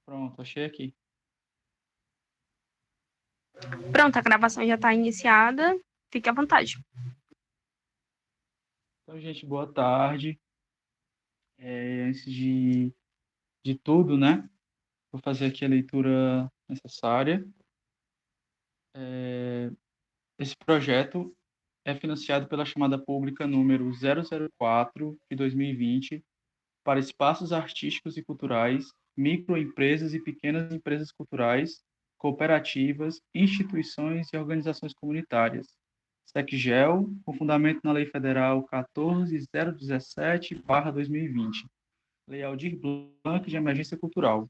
Pronto, achei aqui. Pronto, a gravação já está iniciada. Fique à vontade. Então, gente, boa tarde. Antes de tudo, né? Vou fazer aqui a leitura necessária. Esse projeto é financiado pela chamada pública número 004 de 2020 para espaços artísticos e culturais, microempresas e pequenas empresas culturais, cooperativas, instituições e organizações comunitárias. SecGel, com fundamento na Lei Federal 14.017/2020, Lei Aldir Blanc de Emergência Cultural.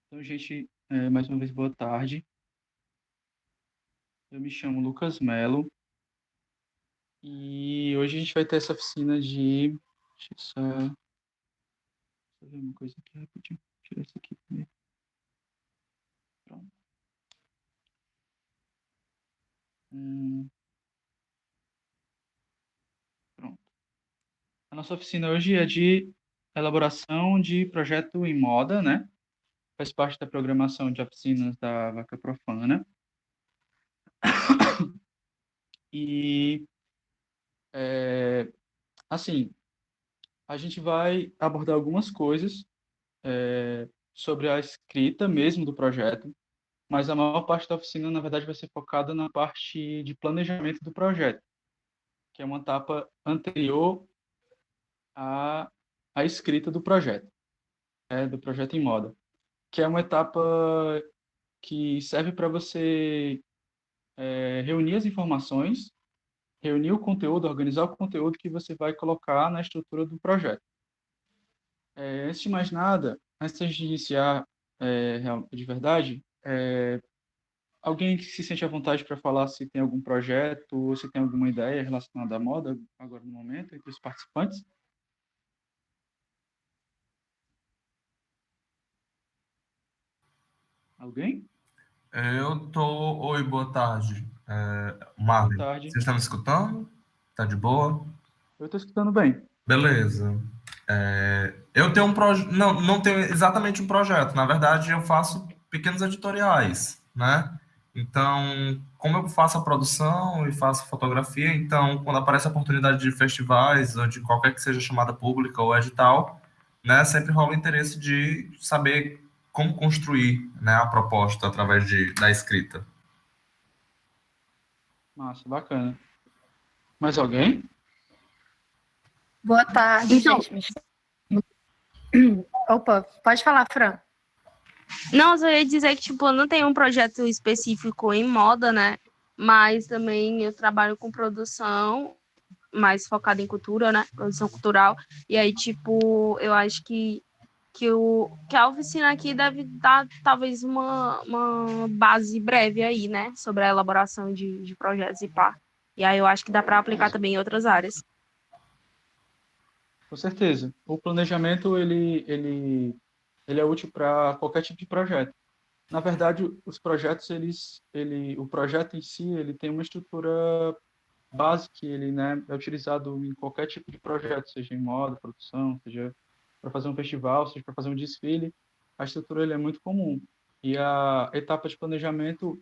Então, gente, mais uma vez, boa tarde. Eu me chamo Lucas Melo e hoje a gente vai ter essa oficina de... Deixa eu só ver uma coisa aqui rapidinho. Tirar isso aqui primeiro. Pronto. Pronto. A nossa oficina hoje é de elaboração de projeto em moda, né? Faz parte da programação de oficinas da Vaca Profana. E, assim, a gente vai abordar algumas coisas sobre a escrita mesmo do projeto, mas a maior parte da oficina, na verdade, vai ser focada na parte de planejamento do projeto, que é uma etapa anterior à, à escrita do projeto em moda, que é uma etapa que serve para você reunir as informações, reunir o conteúdo, organizar o conteúdo que você vai colocar na estrutura do projeto. Antes de mais nada, antes de iniciar de verdade, alguém que se sente à vontade para falar se tem algum projeto ou se tem alguma ideia relacionada à moda agora no momento, entre os participantes? Alguém? Oi, boa tarde. Boa Marley, tarde. você está me escutando? Tá de boa? Eu estou escutando bem. Beleza. Eu tenho um projeto. Não tenho exatamente um projeto. Na verdade, eu faço pequenos editoriais, né? Então, como eu faço a produção e faço fotografia, então, quando aparece a oportunidade de festivais ou de qualquer que seja chamada pública ou edital, né, sempre rola o interesse de saber como construir, né, a proposta através da escrita. Massa, bacana. Mais alguém? Boa tarde, Então, gente. Opa, pode falar, Fran. não, eu só ia dizer que, tipo, eu não tenho um projeto específico em moda, né? Mas também eu trabalho com produção mais focada em cultura, né? Produção cultural. E aí, tipo, eu acho que a oficina aqui deve dar talvez uma base breve aí, né? Sobre a elaboração de projetos e pá. E aí eu acho que dá para aplicar também em outras áreas. Com certeza. O planejamento, ele é útil para qualquer tipo de projeto. Na verdade, os projetos, o projeto em si, ele tem uma estrutura básica, ele, né, é utilizado em qualquer tipo de projeto, seja em moda, produção, seja para fazer um festival, seja para fazer um desfile. A estrutura, ele é muito comum. E a etapa de planejamento,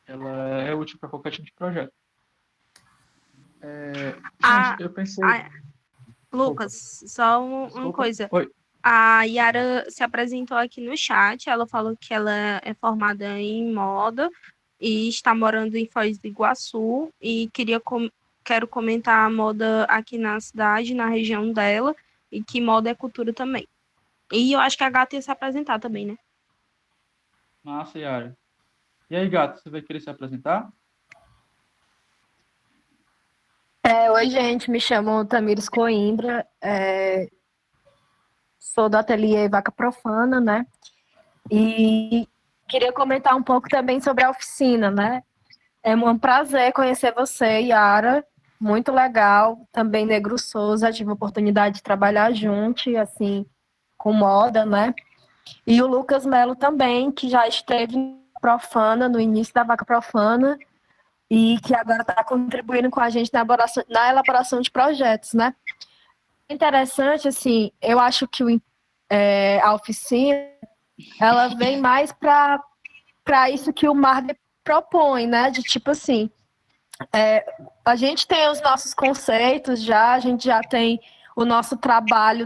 ela é útil para qualquer tipo de projeto. Gente, Ah, eu pensei... Opa, Lucas, só uma desculpa. coisa. Oi. A Yara se apresentou aqui no chat. Ela falou que ela é formada em moda e está morando em Foz do Iguaçu e quero comentar a moda aqui na cidade, na região dela, e que moda é cultura também. E eu acho que a gata ia se apresentar também, né? Massa, Yara. E aí, gato, você vai querer se apresentar? Oi, gente, me chamo Tamires Coimbra, sou do ateliê Vaca Profana, né? E queria comentar um pouco também sobre a oficina, né? É um prazer conhecer você, Yara, muito legal. Também Negro Souza, tive a oportunidade de trabalhar junto, assim, com moda, né? E o Lucas Melo também, que já esteve na Profana, no início da Vaca Profana, e que agora está contribuindo com a gente na elaboração de projetos, né? interessante, assim, eu acho que a oficina, ela vem mais para isso que o Marder propõe, né? De tipo assim, a gente tem os nossos conceitos já, a gente já tem o nosso trabalho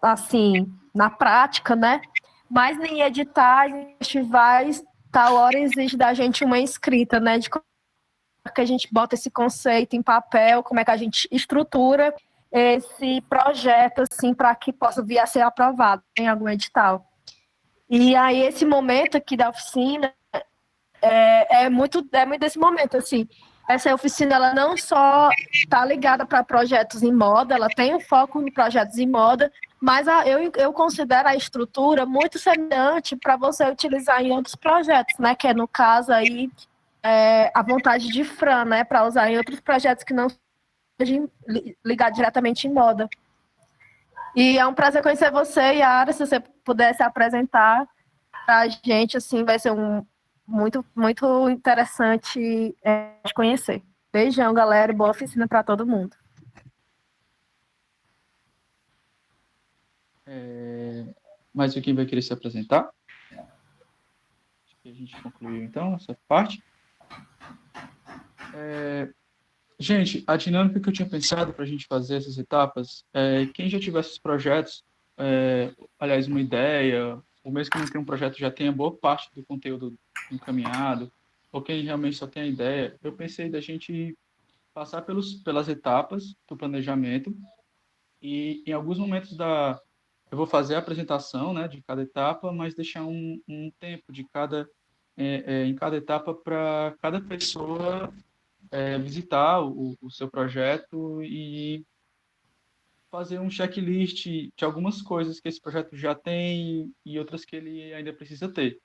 assim, na prática, né? Mas em editais, em festivais, tal hora exige da gente uma escrita, né? De como é que a gente bota esse conceito em papel, como é que a gente estrutura esse projeto, assim, para que possa vir a ser aprovado em algum edital. E aí, esse momento aqui da oficina é muito desse momento, assim. Essa oficina, ela não só está ligada para projetos em moda, ela tem um foco em projetos em moda, mas eu considero a estrutura muito semelhante para você utilizar em outros projetos, né? Que é, no caso, aí, a vontade de Fran, né? Para usar em outros projetos que não sejam ligados diretamente em moda. E é um prazer conhecer você, Yara. Se você pudesse apresentar para a gente, assim, vai ser muito, muito interessante te conhecer. Beijão, galera, e boa oficina para todo mundo. Mais alguém vai querer se apresentar? Acho que a gente concluiu, então, essa parte. Gente, a dinâmica que eu tinha pensado para a gente fazer essas etapas, quem já tivesse esses projetos, aliás, uma ideia, ou mesmo que não tenha um projeto, já tenha boa parte do conteúdo encaminhado, ou quem realmente só tem a ideia, eu pensei da gente passar pelas etapas do planejamento e em alguns momentos eu vou fazer a apresentação, né, de cada etapa, mas deixar um tempo de em cada etapa para cada pessoa visitar o seu projeto e fazer um checklist de algumas coisas que esse projeto já tem e outras que ele ainda precisa ter.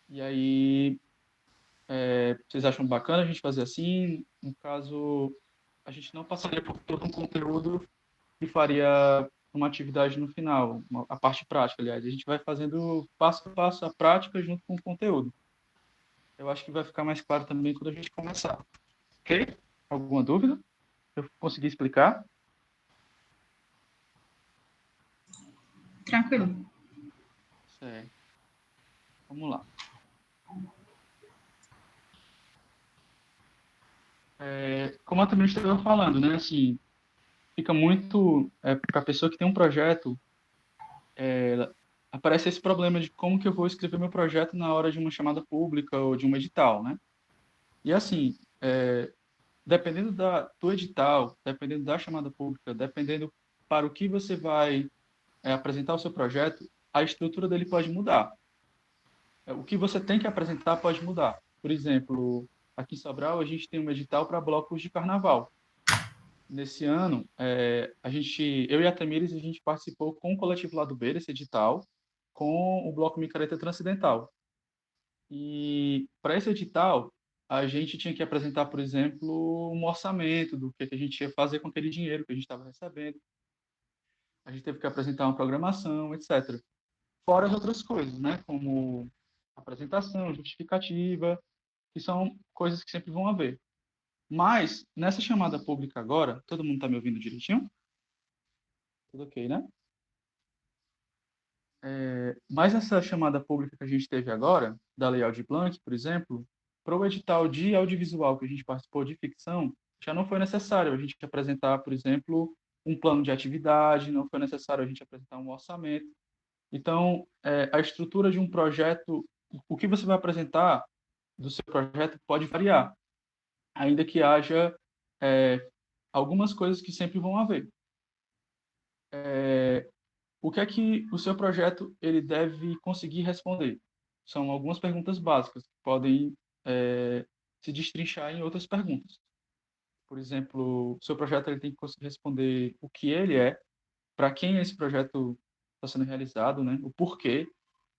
E aí, vocês acham bacana a gente fazer assim? No caso, a gente não passaria por todo um conteúdo e faria uma atividade no final, a parte prática, aliás. A gente vai fazendo passo a passo a prática junto com o conteúdo. Eu acho que vai ficar mais claro também quando a gente começar. Ok? Alguma dúvida? Eu consegui explicar? Tranquilo. Certo. Vamos lá. Como a também estava falando, né? Assim, fica muito para a pessoa que tem um projeto, aparece esse problema de como que eu vou escrever meu projeto na hora de uma chamada pública ou de um edital, né? E assim, dependendo do edital, dependendo da chamada pública, dependendo para o que você vai apresentar o seu projeto, a estrutura dele pode mudar. O que você tem que apresentar pode mudar. Por exemplo, aqui em Sobral, a gente tem um edital para blocos de carnaval. Nesse ano, eu e a Tamires, a gente participou com o Coletivo Lado B desse edital, com o Bloco Micareta Transcendental. E para esse edital, a gente tinha que apresentar, por exemplo, um orçamento do que a gente ia fazer com aquele dinheiro que a gente estava recebendo. A gente teve que apresentar uma programação, etc. Fora as outras coisas, né? Como apresentação, justificativa, que são coisas que sempre vão haver. Mas, nessa chamada pública agora, todo mundo está me ouvindo direitinho? Tudo ok, né? Mas essa chamada pública que a gente teve agora, da Lei Aldir Blanc, por exemplo, para o edital de audiovisual que a gente participou de ficção, já não foi necessário a gente apresentar, por exemplo, um plano de atividade, não foi necessário a gente apresentar um orçamento. Então, a estrutura de um projeto, o que você vai apresentar do seu projeto pode variar, ainda que haja algumas coisas que sempre vão haver. O que é que o seu projeto ele deve conseguir responder? São algumas perguntas básicas que podem se destrinchar em outras perguntas. Por exemplo, o seu projeto ele tem que conseguir responder o que ele é, para quem esse projeto está sendo realizado, né? O porquê,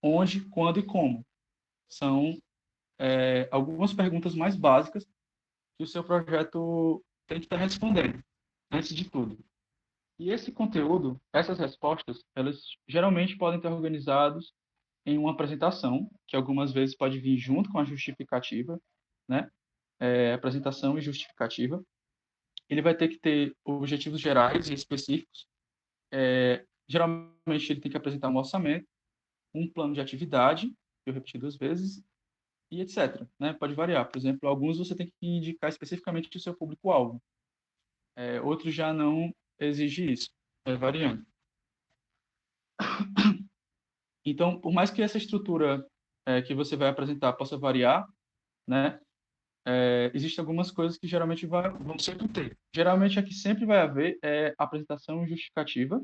onde, quando e como. São algumas perguntas mais básicas que o seu projeto tem que estar respondendo, antes de tudo. E esse conteúdo, essas respostas, elas geralmente podem estar organizados em uma apresentação, que algumas vezes pode vir junto com a justificativa, né? Apresentação e justificativa. Ele vai ter que ter objetivos gerais e específicos Geralmente ele tem que apresentar um orçamento, um plano de atividade, que eu repeti 2 vezes, e etc. Né? Pode variar. Por exemplo, alguns você tem que indicar especificamente o seu público-alvo. Outros já não exigem isso. Variando. Então, por mais que essa estrutura que você vai apresentar possa variar, né? Existem algumas coisas que geralmente vão sempre ter. Geralmente, a que sempre vai haver é apresentação justificativa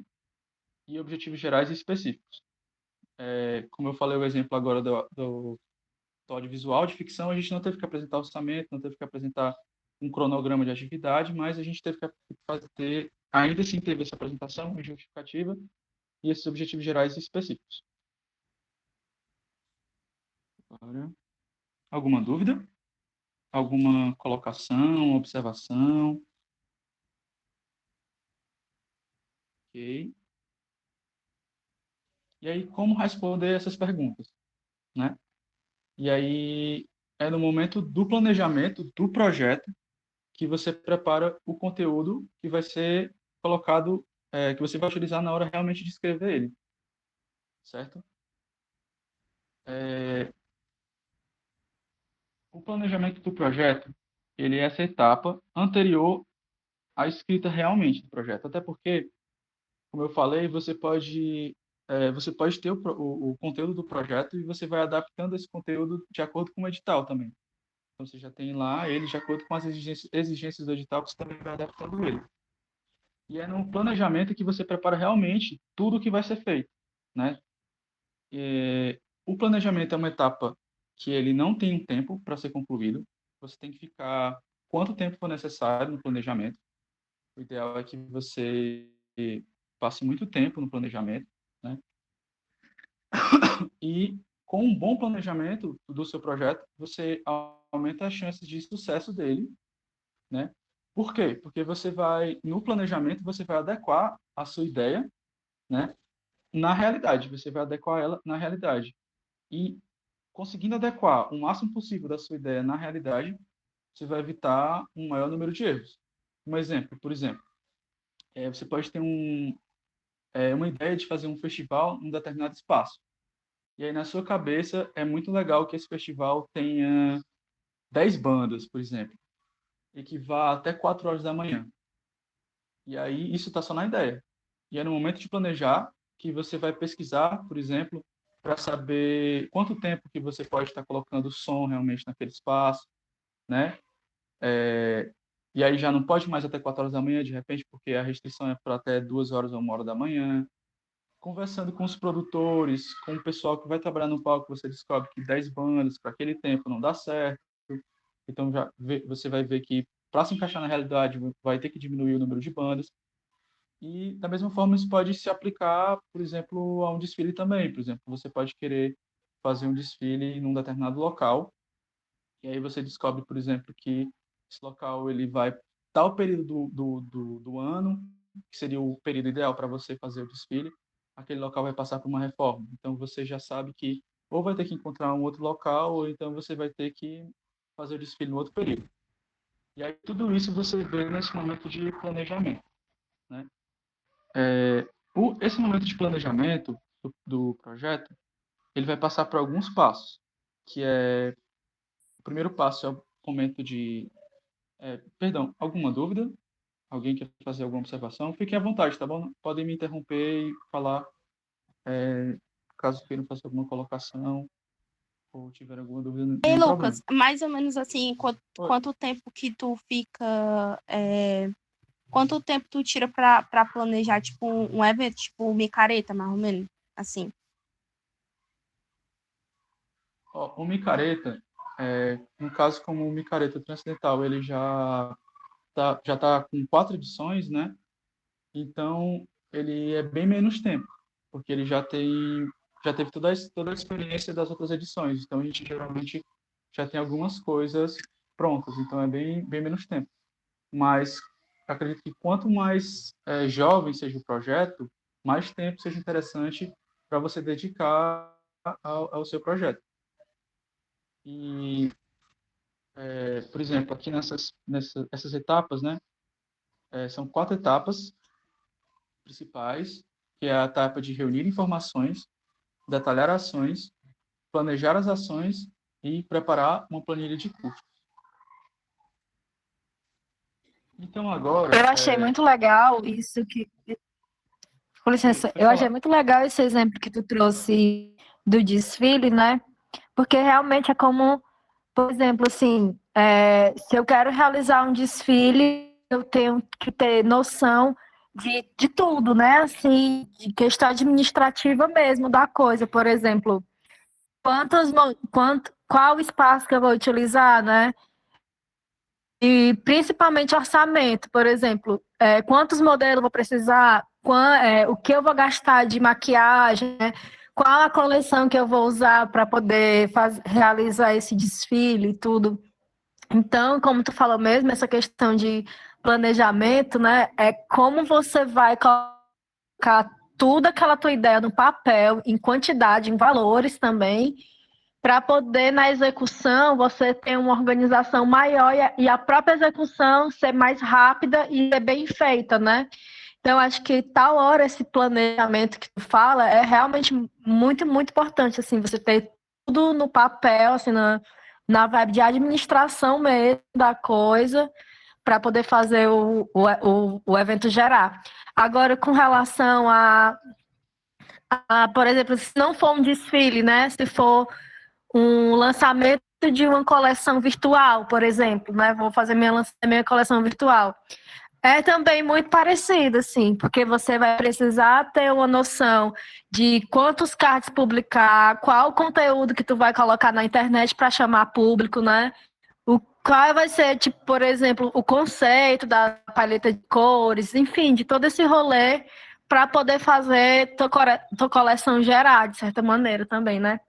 e objetivos gerais e específicos. Como eu falei o exemplo agora do audiovisual de ficção, a gente não teve que apresentar orçamento, não teve que apresentar um cronograma de atividade, mas a gente teve que fazer, ainda assim teve essa apresentação justificativa e esses objetivos gerais e específicos. Agora, alguma dúvida? Alguma colocação, observação? Ok. E aí, como responder essas perguntas, né? E aí, é no momento do planejamento do projeto que você prepara o conteúdo que vai ser colocado, que você vai utilizar na hora realmente de escrever ele, certo? O planejamento do projeto, ele é essa etapa anterior à escrita realmente do projeto, até porque, como eu falei, você pode ter o conteúdo do projeto e você vai adaptando esse conteúdo de acordo com o edital também. Então, você já tem lá ele de acordo com as exigências do edital, que você também vai adaptando ele. E é no planejamento que você prepara realmente tudo o que vai ser feito, né? O planejamento é uma etapa que ele não tem um tempo para ser concluído. Você tem que ficar quanto tempo for necessário no planejamento. O ideal é que você passe muito tempo no planejamento, né? E com um bom planejamento do seu projeto, você aumenta as chances de sucesso dele, né? Por quê? Porque no planejamento, você vai adequar a sua ideia, né, na realidade, você vai adequar ela na realidade. E conseguindo adequar o máximo possível da sua ideia na realidade, você vai evitar um maior número de erros. Um exemplo, por exemplo, você pode ter uma ideia de fazer um festival em um determinado espaço. E aí, na sua cabeça, é muito legal que esse festival tenha 10 bandas, por exemplo, e que vá até 4 horas da manhã. E aí, isso está só na ideia. E é no momento de planejar que você vai pesquisar, por exemplo, para saber quanto tempo que você pode estar colocando o som realmente naquele espaço, né? E aí já não pode mais até 4 horas da manhã, de repente, porque a restrição é para até 2 horas ou 1 hora da manhã. Conversando com os produtores, com o pessoal que vai trabalhar no palco, você descobre que 10 bandas para aquele tempo não dá certo. Então você vai ver que para se encaixar na realidade vai ter que diminuir o número de bandas. E da mesma forma isso pode se aplicar, por exemplo, a um desfile também. Por exemplo, você pode querer fazer um desfile num determinado local e aí você descobre, por exemplo, que esse local ele vai tal período do ano, que seria o período ideal para você fazer o desfile, aquele local vai passar por uma reforma. Então você já sabe que ou vai ter que encontrar um outro local, ou então você vai ter que fazer o desfile no outro período. E aí tudo isso você vê nesse momento de planejamento, né? Esse momento de planejamento do projeto, ele vai passar por alguns passos, que é o primeiro passo é o momento de perdão, alguma dúvida? Alguém quer fazer alguma observação? Fiquem à vontade, tá bom? Podem me interromper e falar, caso queiram fazer alguma colocação ou tiver alguma dúvida, Ei, nenhum problema. Lucas, mais ou menos assim, Oi. quanto tempo que tu fica. Quanto tempo tu tira pra planejar, tipo, um evento, tipo, micareta, mais ou menos? Assim. O micareta, no caso como o micareta transcendental, ele já tá com 4 edições, né? Então, ele é bem menos tempo, porque ele já teve toda a experiência das outras edições. Então, a gente geralmente já tem algumas coisas prontas, então é bem menos tempo. Mas acredito que quanto mais jovem seja o projeto, mais tempo seja interessante para você dedicar ao seu projeto. E, por exemplo, aqui essas etapas, né, são 4 etapas. principais, que é a etapa de reunir informações, detalhar ações, planejar as ações e preparar uma planilha de custos. Então, agora... Eu achei muito legal isso que... Com licença, Pode eu achei falar. muito legal esse exemplo que tu trouxe do desfile, né? Porque realmente é como, por exemplo, assim, se eu quero realizar um desfile, eu tenho que ter noção de tudo, né? Assim, de questão administrativa mesmo da coisa. Por exemplo, qual espaço que eu vou utilizar, né? E principalmente orçamento, por exemplo, quantos modelos eu vou precisar, o que eu vou gastar de maquiagem, né? Qual a coleção que eu vou usar para poder realizar esse desfile e tudo. Então, como tu falou mesmo, essa questão de planejamento, né? É como você vai colocar tudo aquela tua ideia no papel, em quantidade, em valores também, para poder, na execução, você ter uma organização maior e a própria execução ser mais rápida e ser bem feita, né? Então, acho que tal hora esse planejamento que tu fala é realmente muito, muito importante, assim, você ter tudo no papel, assim, na vibe de administração mesmo da coisa, para poder fazer o evento gerar. Agora, com relação por exemplo, se não for um desfile, né? Se for um lançamento de uma coleção virtual, por exemplo, né? Vou fazer minha coleção virtual. É também muito parecido, assim, porque você vai precisar ter uma noção de quantos cards publicar, qual o conteúdo que tu vai colocar na internet para chamar público, né? Qual vai ser, tipo, por exemplo, o conceito da paleta de cores, enfim, de todo esse rolê para poder fazer tua coleção gerar, de certa maneira também, né?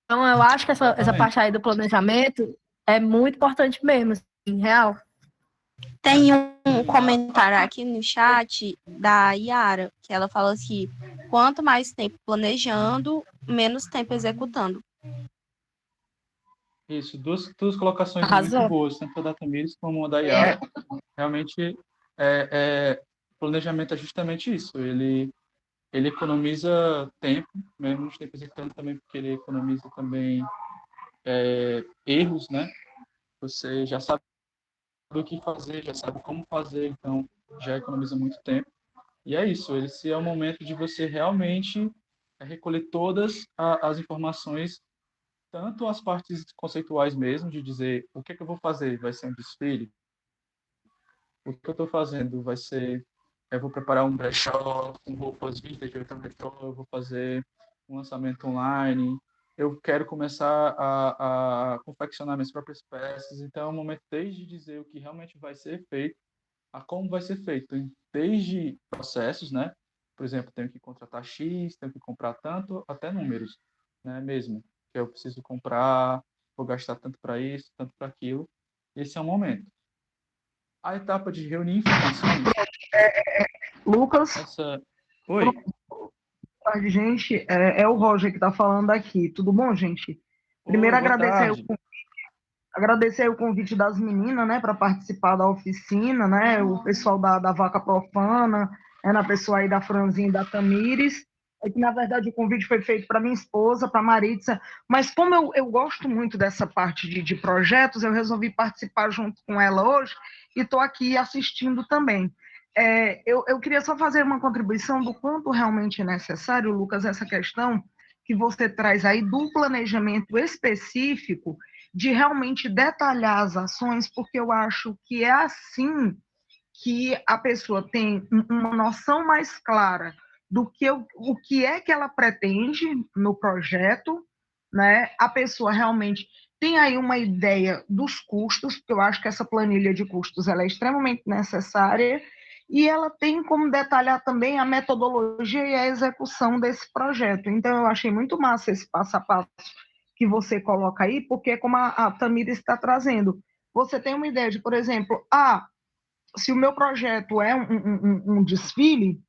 Então, eu acho que essa Exatamente. parte aí do planejamento é muito importante mesmo, assim, real. Tem um comentário aqui no chat da Yara, que ela fala assim: quanto mais tempo planejando, menos tempo executando. Isso, duas colocações muito Arrasou. boas, tanto da Tamires como da Yara. Realmente, planejamento é justamente isso. Ele economiza tempo, menos tempo executando também, porque ele economiza também erros, né? Você já sabe o que fazer, já sabe como fazer, então já economiza muito tempo. E é isso, esse é o momento de você realmente recolher todas as informações, tanto as partes conceituais mesmo, de dizer o que é que eu vou fazer, vai ser um desfile, o que eu estou fazendo vai ser, eu vou preparar um brechó com roupas vintage, eu vou fazer um lançamento online, eu quero começar a confeccionar minhas próprias peças, então é um momento desde dizer o que realmente vai ser feito, a como vai ser feito, desde processos, né? Por exemplo, tenho que contratar X, tenho que comprar tanto, até números, né? Mesmo, que eu preciso comprar, vou gastar tanto para isso, tanto para aquilo. Esse é o momento. A etapa de reunir informações, Lucas, essa... Oi, boa tarde, gente. É o Roger que está falando aqui. Tudo bom, gente? oi, Primeiro, boa tarde. agradecer aí o convite das meninas, né, para participar da oficina, né, o pessoal da Vaca Profana, na pessoa aí da Franzinha e da Tamires. É que, na verdade, o convite foi feito para minha esposa, para a Maritza, mas como eu gosto muito dessa parte de projetos, eu resolvi participar junto com ela hoje e estou aqui assistindo também. Eu queria só fazer uma contribuição do quanto realmente é necessário, Lucas, essa questão que você traz aí do planejamento específico, de realmente detalhar as ações, porque eu acho que é assim que a pessoa tem uma noção mais clara do que o que é que ela pretende no projeto, né? A pessoa realmente tem aí uma ideia dos custos, porque eu acho que essa planilha de custos ela é extremamente necessária, e ela tem como detalhar também a metodologia e a execução desse projeto. Então, eu achei muito massa esse passo a passo que você coloca aí, porque como a Tamira está trazendo, você tem uma ideia de, por exemplo, se o meu projeto é um desfile,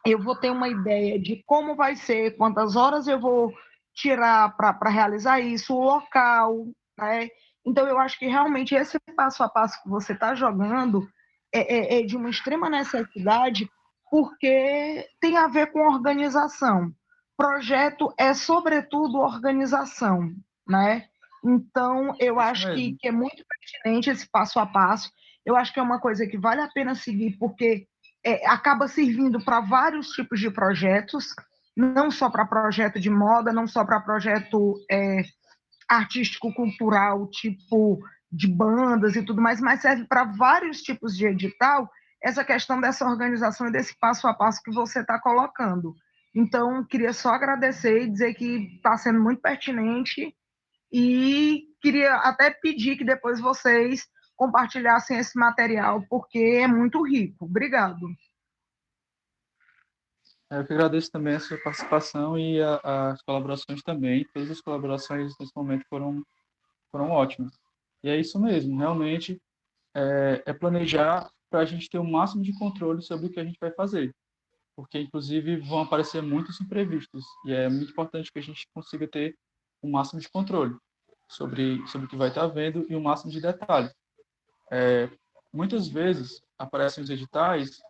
eu vou ter uma ideia de como vai ser, quantas horas eu vou tirar para realizar isso, o local, né? Então, eu acho que realmente esse passo a passo que você está jogando é de uma extrema necessidade, porque tem a ver com organização. Projeto é, sobretudo, organização, né? Então, eu Isso acho mesmo. que é muito pertinente esse passo a passo. Eu acho que é uma coisa que vale a pena seguir, porque acaba servindo para vários tipos de projetos, não só para projeto de moda, não só para projeto artístico-cultural, tipo de bandas e tudo mais, mas serve para vários tipos de edital, essa questão dessa organização e desse passo a passo que você está colocando. Então, queria só agradecer e dizer que está sendo muito pertinente e queria até pedir que depois vocês compartilhassem esse material, porque é muito rico. Obrigado. Eu que agradeço também a sua participação e as colaborações também. Todas as colaborações nesse momento foram ótimas. E é isso mesmo, realmente é planejar para a gente ter o máximo de controle sobre o que a gente vai fazer, porque inclusive vão aparecer muitos imprevistos e é muito importante que a gente consiga ter o máximo de controle sobre o que vai estar havendo e o máximo de detalhes. Muitas vezes aparecem os editais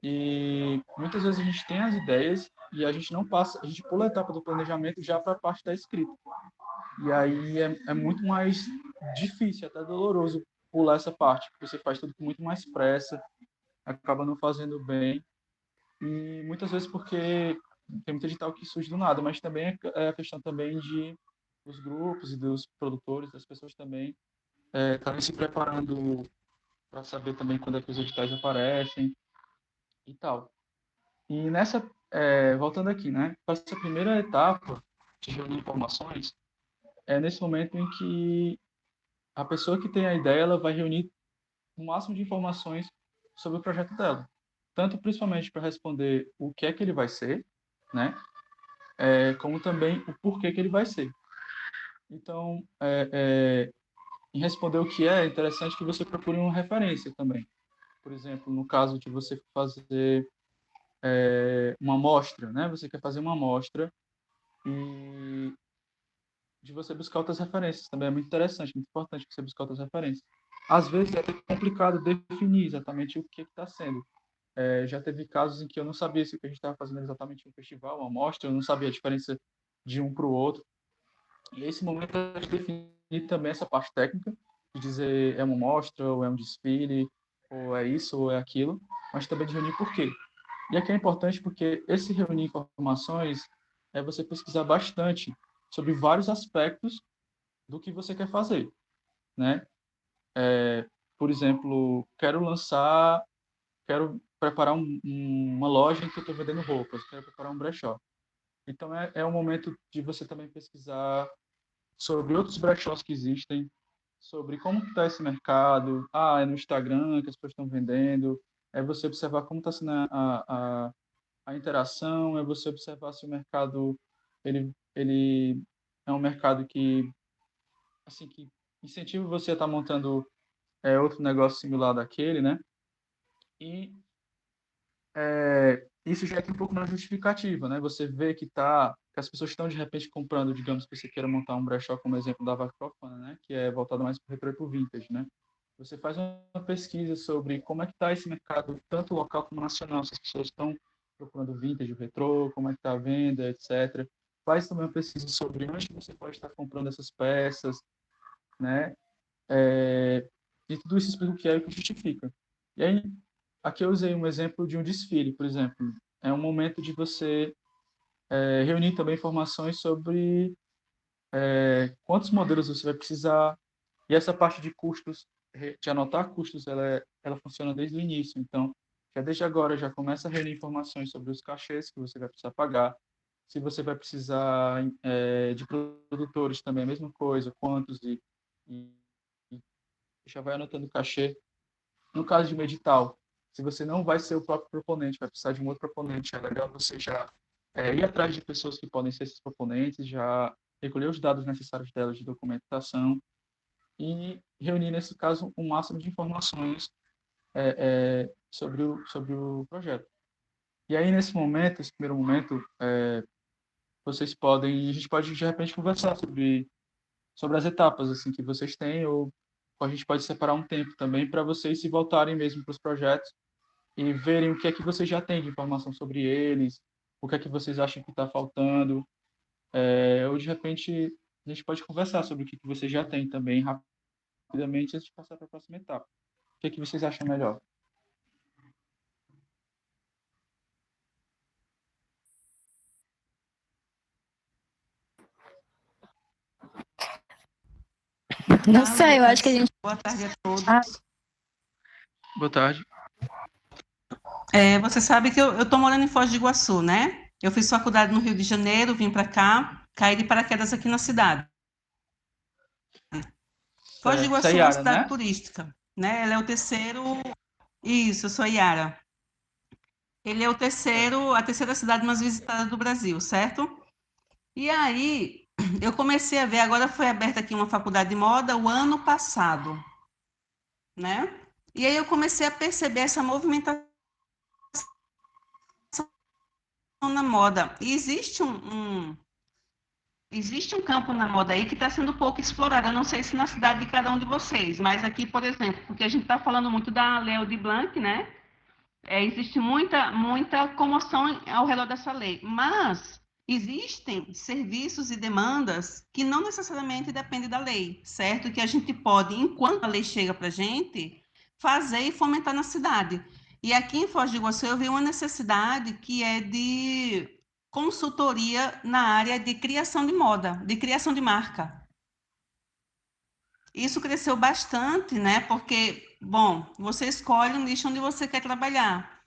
e muitas vezes a gente tem as ideias e a gente não passa, a gente pula a etapa do planejamento já para a parte da escrita. E aí é muito mais difícil, até doloroso pular essa parte, porque você faz tudo com muito mais pressa, acaba não fazendo bem. E muitas vezes porque tem muito edital que surge do nada, mas também é a questão também de os grupos e dos produtores, das pessoas também estarem se preparando para saber também quando é que os editais aparecem e tal. E voltando aqui, né, para essa primeira etapa de reunir informações, é nesse momento em que a pessoa que tem a ideia, ela vai reunir o máximo de informações sobre o projeto dela. Tanto principalmente para responder o que é que ele vai ser, né, como também o porquê que ele vai ser. Então, em responder o que é interessante que você procure uma referência também. Por exemplo, no caso de você fazer uma amostra, né? Você quer fazer uma amostra e de você buscar outras referências também é muito interessante, muito importante você buscar outras referências. Às vezes é até complicado definir exatamente o que está sendo. Já teve casos em que eu não sabia se o que a gente estava fazendo era exatamente um festival, uma amostra, eu não sabia a diferença de um para o outro. E esse momento é de definir também essa parte técnica, de dizer é uma amostra, ou é um desfile, ou é isso, ou é aquilo, mas também de reunir por quê. E aqui é importante porque esse reunir informações é você pesquisar bastante sobre vários aspectos do que você quer fazer, né? Por exemplo, quero preparar uma loja em que eu estou vendendo roupas, quero preparar um brechó. Então é um momento de você também pesquisar sobre outros brechós que existem, sobre como está esse mercado. É no Instagram que as pessoas estão vendendo. É você observar como está sendo a interação, é você observar se o mercado ele é um mercado que assim que incentiva você a estar montando outro negócio similar daquele, né? E isso já é um pouco na justificativa, né? Você vê que as pessoas estão de repente comprando, digamos que você queira montar um brechó como exemplo da Vaca Profana, né? Que é voltado mais para o retro e para o vintage, né? Você faz uma pesquisa sobre como é que está esse mercado, tanto local como nacional, se as pessoas estão procurando vintage, o retrô, como é que está a venda, etc. Faz também uma pesquisa sobre onde você pode estar comprando essas peças, né? E tudo isso explica o que é e o que justifica. E aí, aqui eu usei um exemplo de um desfile, por exemplo. É um momento de você reunir também informações sobre quantos modelos você vai precisar. E essa parte de custos, de anotar custos, ela funciona desde o início. Então, já desde agora, já começa a reunir informações sobre os cachês que você vai precisar pagar. Se você vai precisar de produtores também, a mesma coisa, quantos e já vai anotando o cachê. No caso de um edital, se você não vai ser o próprio proponente, vai precisar de um outro proponente, é legal você já ir atrás de pessoas que podem ser esses proponentes, já recolher os dados necessários delas de documentação e reunir, nesse caso, o máximo de informações sobre o projeto. E aí, nesse momento, esse primeiro momento, a gente pode, de repente, conversar sobre as etapas assim que vocês têm, ou a gente pode separar um tempo também para vocês se voltarem mesmo para os projetos e verem o que é que vocês já têm de informação sobre eles, o que é que vocês acham que está faltando. Ou de repente a gente pode conversar sobre o que vocês já têm também rapidamente antes de passar para a próxima etapa. O que é que vocês acham melhor? Não sei, eu acho que a gente. Boa tarde a todos. Boa tarde. Você sabe que eu estou morando em Foz do Iguaçu, né? Eu fiz faculdade no Rio de Janeiro, vim para cá, caí de paraquedas aqui na cidade. Foz do Iguaçu é uma Yara, cidade né? turística, né? Ela é o terceiro. Isso, eu sou Yara. Ele é a terceira cidade mais visitada do Brasil, certo? E aí, eu comecei a ver, agora foi aberta aqui uma faculdade de moda o ano passado, né? E aí eu comecei a perceber essa movimentação na moda. E existe um campo na moda aí que está sendo pouco explorado. Eu não sei se na cidade de cada um de vocês, mas aqui, por exemplo, porque a gente está falando muito da Lei Aldir Blanc, né? Existe muita comoção ao redor dessa lei, mas existem serviços e demandas que não necessariamente dependem da lei, certo? Que a gente pode, enquanto a lei chega para a gente, fazer e fomentar na cidade. E aqui em Foz do Iguaçu eu vi uma necessidade que é de consultoria na área de criação de moda, de criação de marca. Isso cresceu bastante, né? Porque, bom, você escolhe o nicho onde você quer trabalhar.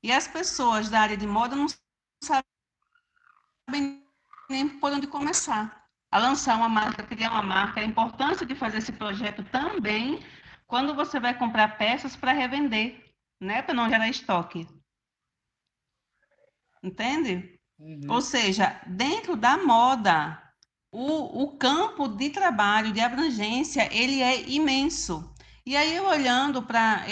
E as pessoas da área de moda não sabem nem por onde começar a lançar uma marca, criar uma marca. A importância de fazer esse projeto também quando você vai comprar peças para revender, né? Para não gerar estoque. Entende? Ou seja, dentro da moda, o campo de trabalho, de abrangência, ele é imenso. E aí, eu olhando para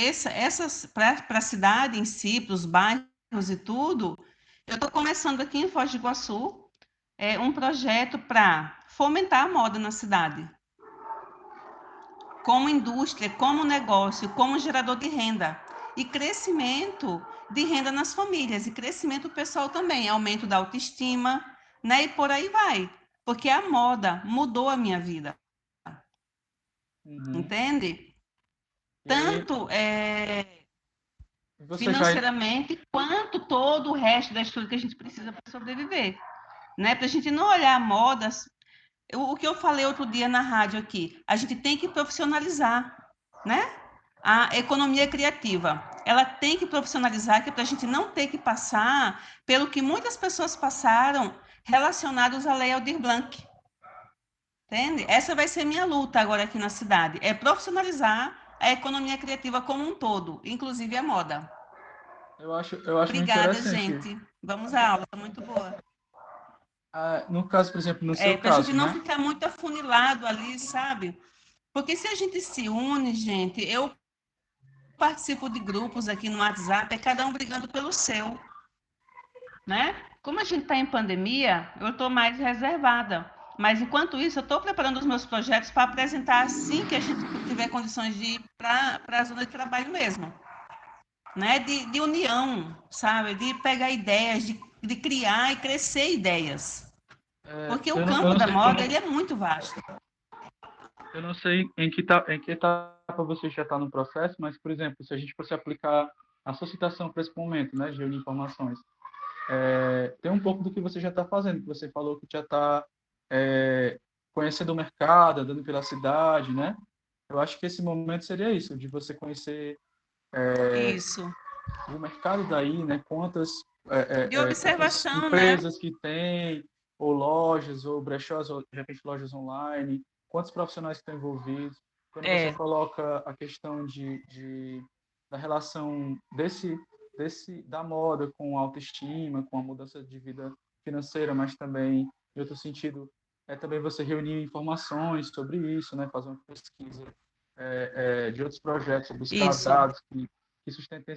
para a cidade em si, para os bairros e tudo, eu estou começando aqui em Foz do Iguaçu um projeto para fomentar a moda na cidade, como indústria, como negócio, como gerador de renda. E crescimento de renda nas famílias, e crescimento pessoal também, aumento da autoestima, né? E por aí vai. Porque a moda mudou a minha vida, entende? Tanto financeiramente, quanto todo o resto da estrutura que a gente precisa para sobreviver, né? Para a gente não olhar a moda. O que eu falei outro dia na rádio aqui, a gente tem que profissionalizar, né? A economia criativa, ela tem que profissionalizar, que é para a gente não ter que passar pelo que muitas pessoas passaram relacionados à Lei Aldir Blanc. Entende? Essa vai ser minha luta agora aqui na cidade, é profissionalizar a economia criativa como um todo, inclusive a moda. Eu acho muito Obrigada, interessante. gente. Vamos à aula, tá muito boa. No caso, por exemplo, no seu Para a caso, gente não né? ficar muito afunilado ali, sabe? Porque se a gente se une, gente, eu participo de grupos aqui no WhatsApp, é cada um brigando pelo seu, né? Como a gente está em pandemia, eu estou mais reservada. Mas, enquanto isso, eu estou preparando os meus projetos para apresentar assim que a gente tiver condições de ir para a zona de trabalho mesmo. Né? De união, sabe? De pegar ideias, de criar e crescer ideias. Porque o campo da moda ele é muito vasto. Eu não sei em que etapa você já está no processo, mas, por exemplo, se a gente fosse aplicar a sua citação para esse momento, né, de reunir informações, tem um pouco do que você já está fazendo, que você falou que já está conhecendo o mercado, andando pela cidade, né? Eu acho que esse momento seria isso, de você conhecer Isso. o mercado daí, né? Quantas De observação, empresas né? que tem, ou lojas, ou brechós, ou de repente lojas online, quantos profissionais que estão envolvidos. Quando você coloca a questão da relação da moda com a autoestima, com a mudança de vida financeira, mas também, em outro sentido, também você reunir informações sobre isso, né? Fazer uma pesquisa de outros projetos, buscar dados que sustentem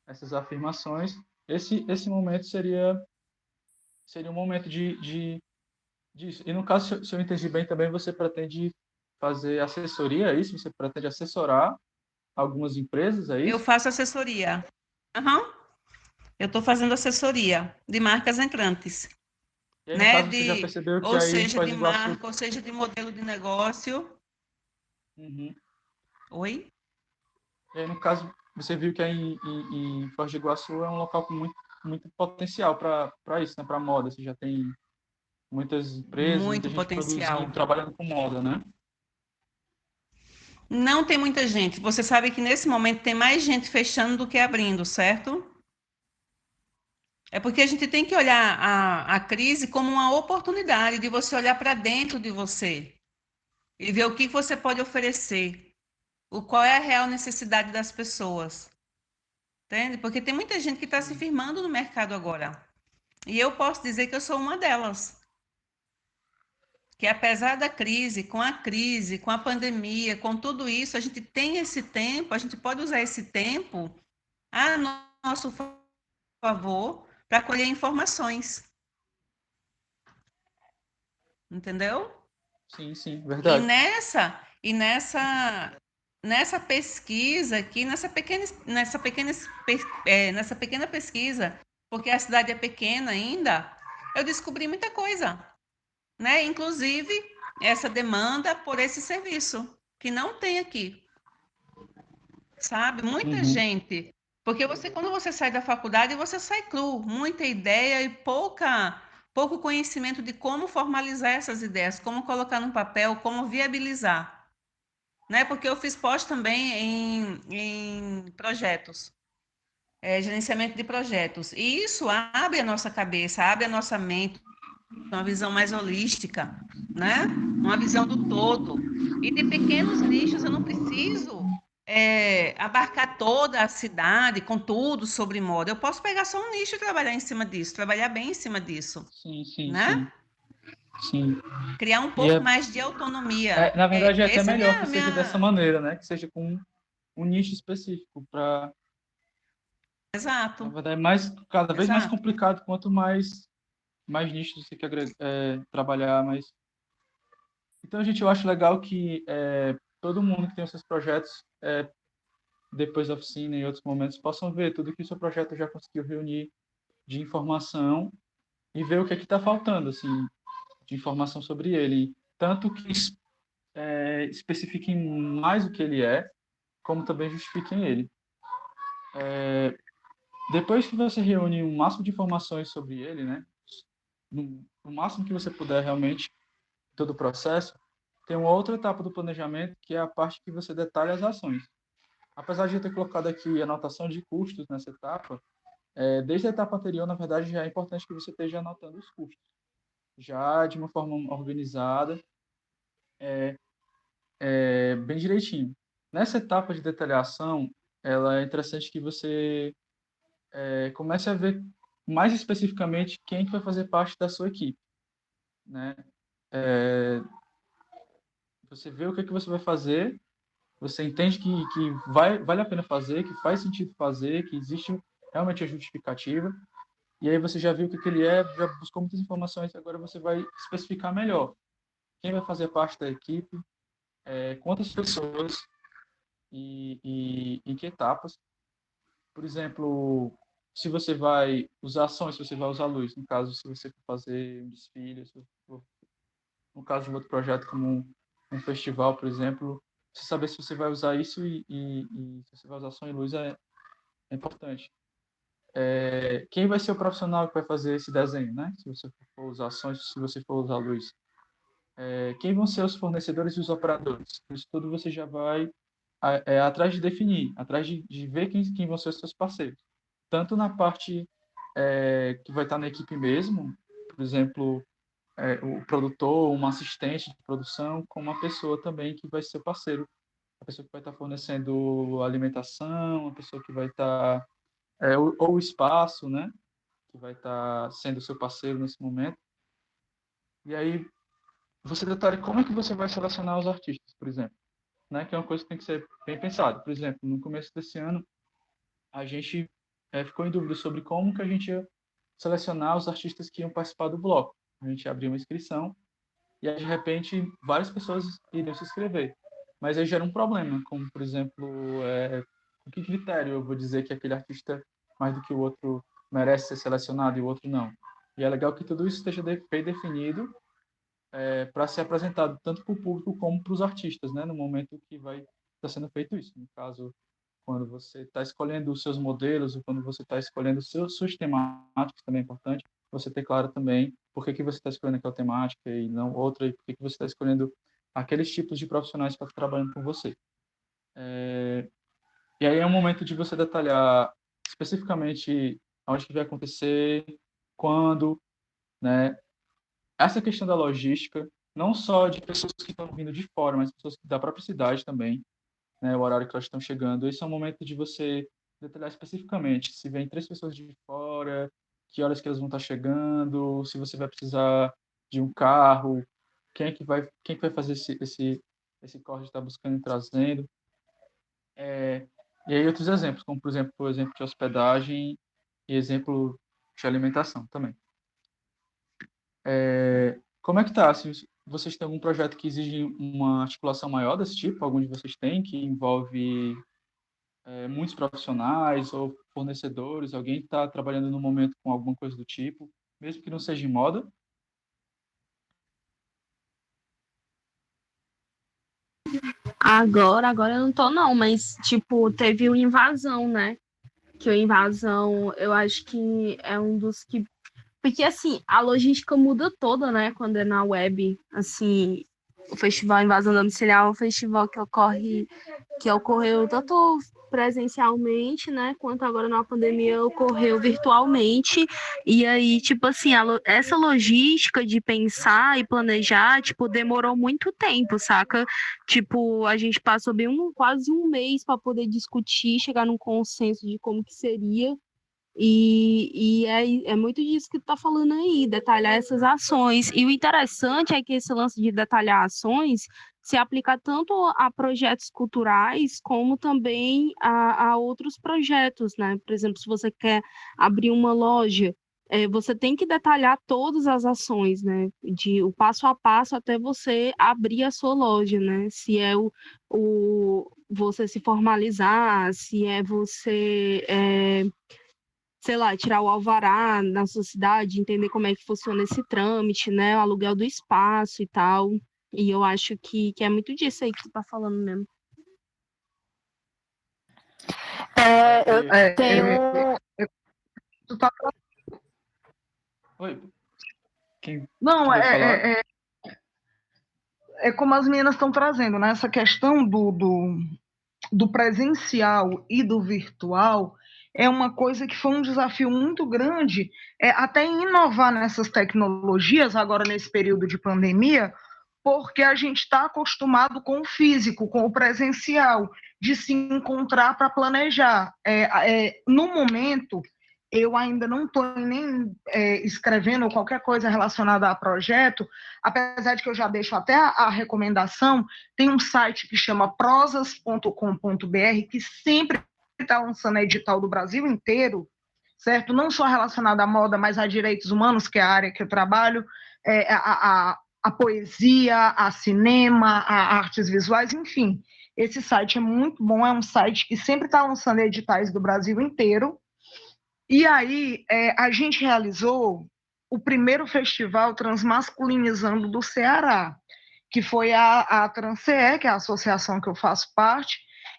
essas afirmações. Esse momento seria um momento disso. E no caso, se eu entendi bem, também você pretende fazer assessoria, é isso? Você pretende assessorar algumas empresas, é Eu isso? faço assessoria. Aham. Eu estou fazendo assessoria de marcas entrantes, E aí, no né? caso, você já percebeu que Ou aí em seja, Foz de do Iguaçu... marca, ou seja, de modelo de negócio. Uhum. Oi? E aí, no caso, você viu que aí em Foz do Iguaçu é um local com muito potencial para isso, né? Para moda. Você já tem muitas empresas, muita Muito gente produzindo, potencial. trabalhando com moda, né? Não tem muita gente. Você sabe que nesse momento tem mais gente fechando do que abrindo, certo? É porque a gente tem que olhar a crise como uma oportunidade de você olhar para dentro de você e ver o que você pode oferecer, qual é a real necessidade das pessoas, entende? Porque tem muita gente que está se firmando no mercado agora. E eu posso dizer que eu sou uma delas. Que apesar da crise, com a pandemia, com tudo isso, a gente tem esse tempo, a gente pode usar esse tempo a nosso favor para colher informações, entendeu? Sim, sim, E verdade. nessa pesquisa aqui, nessa pequena pesquisa, porque a cidade é pequena ainda, eu descobri muita coisa, né? Inclusive essa demanda por esse serviço que não tem aqui, sabe? Muita Uhum. gente, porque quando você sai da faculdade, você sai cru, muita ideia e pouco conhecimento de como formalizar essas ideias, como colocar no papel, como viabilizar, né? Porque eu fiz pós também em projetos, gerenciamento de projetos, e isso abre a nossa cabeça, abre a nossa mente, uma visão mais holística, né? Uma visão do todo. E de pequenos nichos, eu não preciso abarcar toda a cidade com tudo sobre moda. Eu posso pegar só um nicho e trabalhar em cima disso, trabalhar bem em cima disso, Sim, sim, né? sim. Sim. Criar um E pouco mais de autonomia. na verdade, é até Essa é melhor que minha, seja dessa minha... maneira, né? Que seja com um nicho específico, para, na Exato, verdade, é mais, cada vez mais exato. complicado quanto mais nichos você quer trabalhar, mais. Então, gente, eu acho legal que todo mundo que tem os seus projetos, depois da oficina e outros momentos, possam ver tudo que o seu projeto já conseguiu reunir de informação e ver o que é que está faltando, assim, de informação sobre ele. Tanto que especifiquem mais o que ele é, como também justifiquem ele. Depois que você reúne um máximo de informações sobre ele, né, no máximo que você puder realmente, todo o processo, tem uma outra etapa do planejamento, que é a parte que você detalha as ações. Apesar de eu ter colocado aqui a anotação de custos nessa etapa, desde a etapa anterior, na verdade, já é importante que você esteja anotando os custos, já de uma forma organizada, bem direitinho. Nessa etapa de detalhação, ela é interessante que você comece a ver mais especificamente quem que vai fazer parte da sua equipe, né? Você vê o que é que você vai fazer, você entende que vale a pena fazer, que faz sentido fazer, que existe realmente a justificativa, e aí você já viu o que ele é, já buscou muitas informações, agora você vai especificar melhor quem vai fazer parte da equipe, quantas pessoas e em que etapas. Por exemplo, se você vai usar ações, se você vai usar luz, no caso, se você for fazer um desfile, no caso de um outro projeto como um festival, por exemplo, você saber se você vai usar isso e se você vai usar som e luz é importante. Quem vai ser o profissional que vai fazer esse desenho, né? Se você for usar ações, se você for usar luz. Quem vão ser os fornecedores e os operadores? Isso tudo você já vai atrás de definir, atrás de ver quem vão ser os seus parceiros. Tanto na parte que vai estar na equipe mesmo, por exemplo, o produtor, uma assistente de produção, como uma pessoa também que vai ser parceiro, a pessoa que vai estar fornecendo alimentação, a pessoa que vai estar ou o espaço, né, que vai estar sendo seu parceiro nesse momento. E aí você detalha como é que você vai selecionar os artistas, por exemplo, né, que é uma coisa que tem que ser bem pensado. Por exemplo, no começo desse ano, a gente ficou em dúvida sobre como que a gente ia selecionar os artistas que iam participar do bloco. A gente abriu uma inscrição e aí, de repente, várias pessoas iriam se inscrever. mas aí gera um problema, como, por exemplo, com que critério eu vou dizer que aquele artista, mais do que o outro, merece ser selecionado e o outro não? E é legal que tudo isso esteja bem definido para ser apresentado tanto para o público como para os artistas, né? No momento que vai estar sendo feito isso. No caso, quando você está escolhendo os seus modelos, ou quando você está escolhendo suas temáticas, também é importante você ter claro também por que você está escolhendo aquela temática e não outra, e por que você está escolhendo aqueles tipos de profissionais para estar trabalhando com você. E aí é um momento de você detalhar especificamente onde que vai acontecer, quando, né? Essa questão da logística, não só de pessoas que estão vindo de fora, mas pessoas da própria cidade também, né? O horário que elas estão chegando. Esse é um momento de você detalhar especificamente se vem 3 pessoas de fora, que horas que elas vão estar chegando, se você vai precisar de um carro, quem que vai fazer esse corre de estar buscando e trazendo. E aí outros exemplos, como por exemplo o exemplo de hospedagem e exemplo de alimentação também. Como é que tá? Se vocês têm algum projeto que exige uma articulação maior desse tipo, algum de vocês tem, que envolve muitos profissionais ou fornecedores, alguém que está trabalhando no momento com alguma coisa do tipo, mesmo que não seja em moda? Agora eu não tô não, mas tipo, teve o Invasão, né? Que o Invasão, eu acho que é um dos que. Porque assim, a logística muda toda, né? Quando é na web. Assim, o Festival Invasão Domiciliar é um festival que ocorreu tanto presencialmente, né, quanto agora na pandemia ocorreu virtualmente. E aí, tipo assim, essa logística de pensar e planejar, tipo, demorou muito tempo, saca? Tipo, a gente passou bem quase um mês para poder discutir, chegar num consenso de como que seria. E é muito disso que tu tá falando aí, detalhar essas ações. E o interessante é que esse lance de detalhar ações se aplica tanto a projetos culturais como também a outros projetos, né? Por exemplo, se você quer abrir uma loja, você tem que detalhar todas as ações, né? De o passo a passo até você abrir a sua loja, né? Se é você se formalizar, se é você sei lá, tirar o alvará na sua cidade, entender como é que funciona esse trâmite, né? O aluguel do espaço e tal. E eu acho que é muito disso aí que tu tá falando mesmo. Eu tenho. Tu tá- Oi, quem Não, vai falar? é como as meninas estão trazendo, né? Essa questão do presencial e do virtual é uma coisa que foi um desafio muito grande, até em inovar nessas tecnologias, agora nesse período de pandemia, porque a gente está acostumado com o físico, com o presencial, de se encontrar para planejar. No momento, eu ainda não estou nem escrevendo qualquer coisa relacionada a projeto, apesar de que eu já deixo até a recomendação. Tem um site que chama prosas.com.br, que sempre está lançando edital do Brasil inteiro, certo? Não só relacionado à moda, mas a direitos humanos, que é a área que eu trabalho, a poesia, a cinema, a artes visuais, enfim. Esse site é muito bom, é um site que sempre está lançando editais do Brasil inteiro. E aí, a gente realizou o primeiro festival Transmasculinizando do Ceará, que foi a TransCE, que é a associação que eu faço parte,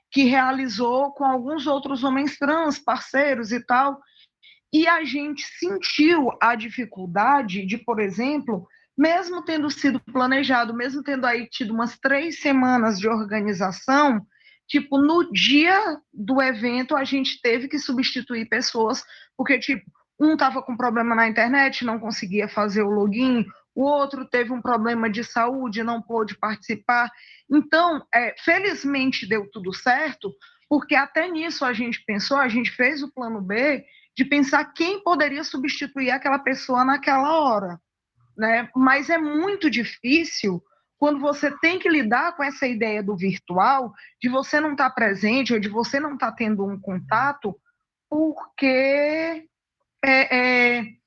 que realizou com alguns outros homens trans, parceiros e tal, e a gente sentiu a dificuldade de, por exemplo, mesmo tendo sido planejado, mesmo tendo aí tido umas 3 semanas de organização, tipo, no dia do evento a gente teve que substituir pessoas, porque, tipo, um estava com problema na internet, não conseguia fazer o login, o outro teve um problema de saúde, não pôde participar. Então, felizmente deu tudo certo, porque até nisso a gente pensou, a gente fez o plano B, de pensar quem poderia substituir aquela pessoa naquela hora, né? Mas é muito difícil quando você tem que lidar com essa ideia do virtual, de você não estar presente ou de você não estar tendo um contato, porque é, é,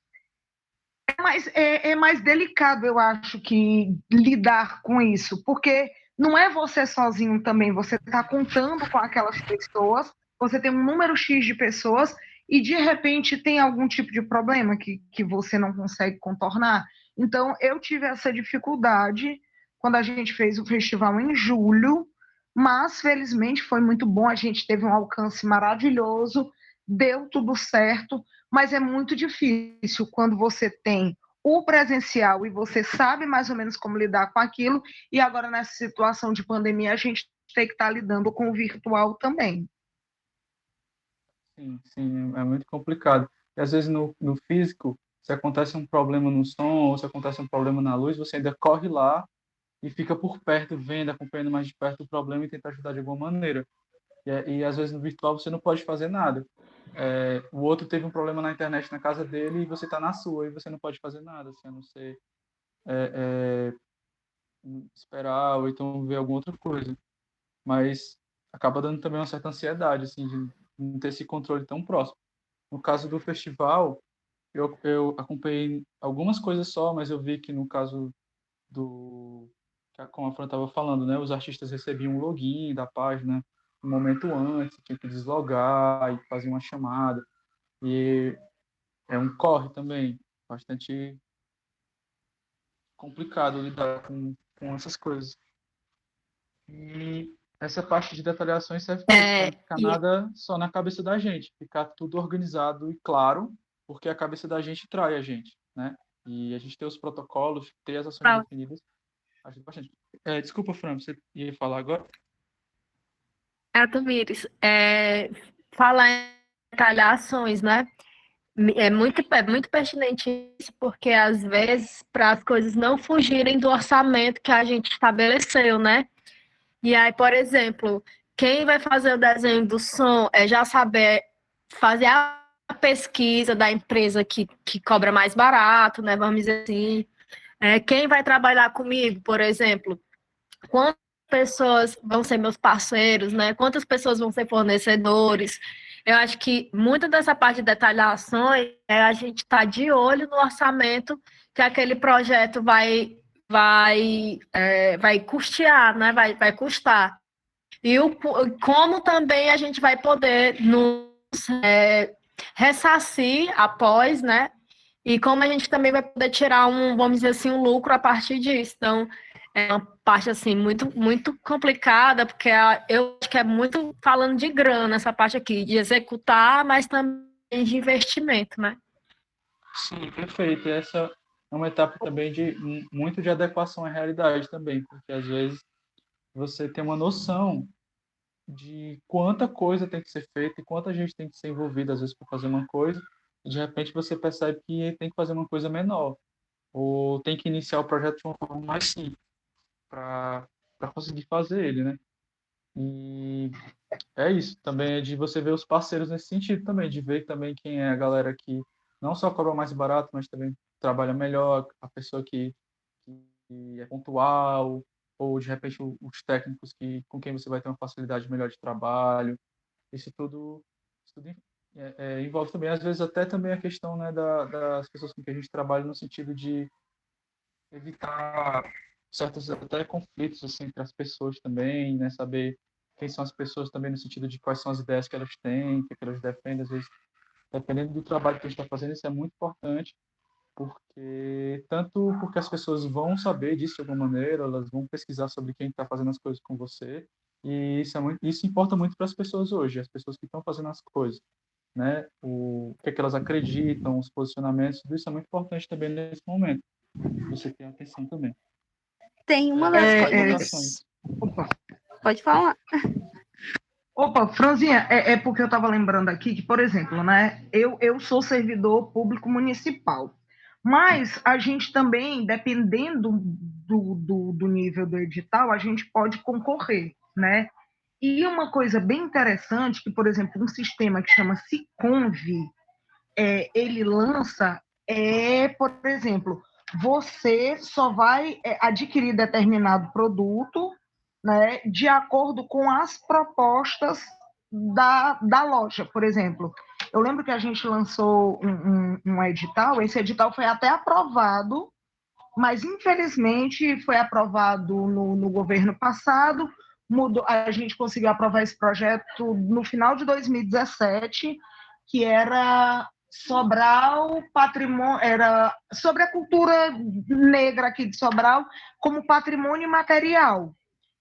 é mais delicado, eu acho, que lidar com isso, porque não é você sozinho também, você está contando com aquelas pessoas, você tem um número X de pessoas e de repente tem algum tipo de problema que você não consegue contornar. Então, eu tive essa dificuldade quando a gente fez o festival em julho, mas felizmente foi muito bom, a gente teve um alcance maravilhoso, deu tudo certo, mas é muito difícil quando você tem o presencial e você sabe mais ou menos como lidar com aquilo, e agora nessa situação de pandemia a gente tem que estar lidando com o virtual também. Sim, sim, é muito complicado. E às vezes no físico, se acontece um problema no som ou se acontece um problema na luz, você ainda corre lá e fica por perto, vendo, acompanhando mais de perto o problema e tenta ajudar de alguma maneira. E às vezes no virtual você não pode fazer nada. O outro teve um problema na internet na casa dele e você está na sua e você não pode fazer nada, assim, a não ser esperar ou então ver alguma outra coisa. Mas acaba dando também uma certa ansiedade, assim, de não ter esse controle tão próximo. No caso do festival, eu acompanhei algumas coisas só, mas eu vi que no caso como a Fran estava falando, né, os artistas recebiam um login da página um momento antes, tinha que deslogar e fazer uma chamada. E é um corre também, bastante complicado lidar com essas coisas. E essa parte de detalhações serve para isso, para não ficar nada só na cabeça da gente, ficar tudo organizado e claro, porque a cabeça da gente trai a gente, né? E a gente ter os protocolos, ter as ações definidas, ajuda bastante. Desculpa, Fran, você ia falar agora? Tamires, falar em detalhar ações, né? É muito pertinente isso, porque às vezes, para as coisas não fugirem do orçamento que a gente estabeleceu, né? E aí, por exemplo, quem vai fazer o desenho do som é já saber fazer a pesquisa da empresa que cobra mais barato, né? Vamos dizer assim. Quem vai trabalhar comigo, por exemplo, quantas pessoas vão ser meus parceiros, né? Quantas pessoas vão ser fornecedores? Eu acho que muita dessa parte de detalhações é a gente estar de olho no orçamento que aquele projeto vai custear, né? Vai custar. E como também a gente vai poder nos ressarcir após, né? E como a gente também vai poder tirar vamos dizer assim, um lucro a partir disso. Então, é uma parte assim muito muito complicada, porque eu acho que é muito falando de grana essa parte aqui, de executar, mas também de investimento, né? Sim, perfeito. E essa é uma etapa também de muito de adequação à realidade também, porque às vezes você tem uma noção de quanta coisa tem que ser feita e quanta gente tem que ser envolvida às vezes para fazer uma coisa, e de repente você percebe que tem que fazer uma coisa menor, ou tem que iniciar o projeto de uma forma mais simples para conseguir fazer ele, né? E é isso, também é de você ver os parceiros nesse sentido também, de ver também quem é a galera que não só cobra mais barato, mas também trabalha melhor, a pessoa que é pontual, ou de repente os técnicos com quem você vai ter uma facilidade melhor de trabalho. Isso tudo envolve também, às vezes, até também a questão, né, das pessoas com quem a gente trabalha, no sentido de evitar certos até conflitos assim, entre as pessoas também, né, saber quem são as pessoas também no sentido de quais são as ideias que elas têm, que elas defendem, às vezes, dependendo do trabalho que a gente está fazendo, isso é muito importante, porque as pessoas vão saber disso de alguma maneira, elas vão pesquisar sobre quem está fazendo as coisas com você, e isso importa muito para as pessoas hoje, as pessoas que estão fazendo as coisas, né? O que é que elas acreditam, os posicionamentos, tudo isso é muito importante também nesse momento. Você tem atenção também. Tem uma das coisas. Opa. Pode falar. Opa, Franzinha, porque eu estava lembrando aqui que, por exemplo, né, eu sou servidor público municipal, mas a gente também, dependendo do nível do edital, a gente pode concorrer, né? E uma coisa bem interessante, que, por exemplo, um sistema que chama Siconv, ele lança, por exemplo, você só vai adquirir determinado produto, né, de acordo com as propostas da loja, por exemplo. Eu lembro que a gente lançou um edital, esse edital foi até aprovado mas infelizmente foi aprovado no governo passado, mudou, a gente conseguiu aprovar esse projeto no final de 2017, que era Sobral patrimônio, era sobre a cultura negra aqui de Sobral como patrimônio imaterial.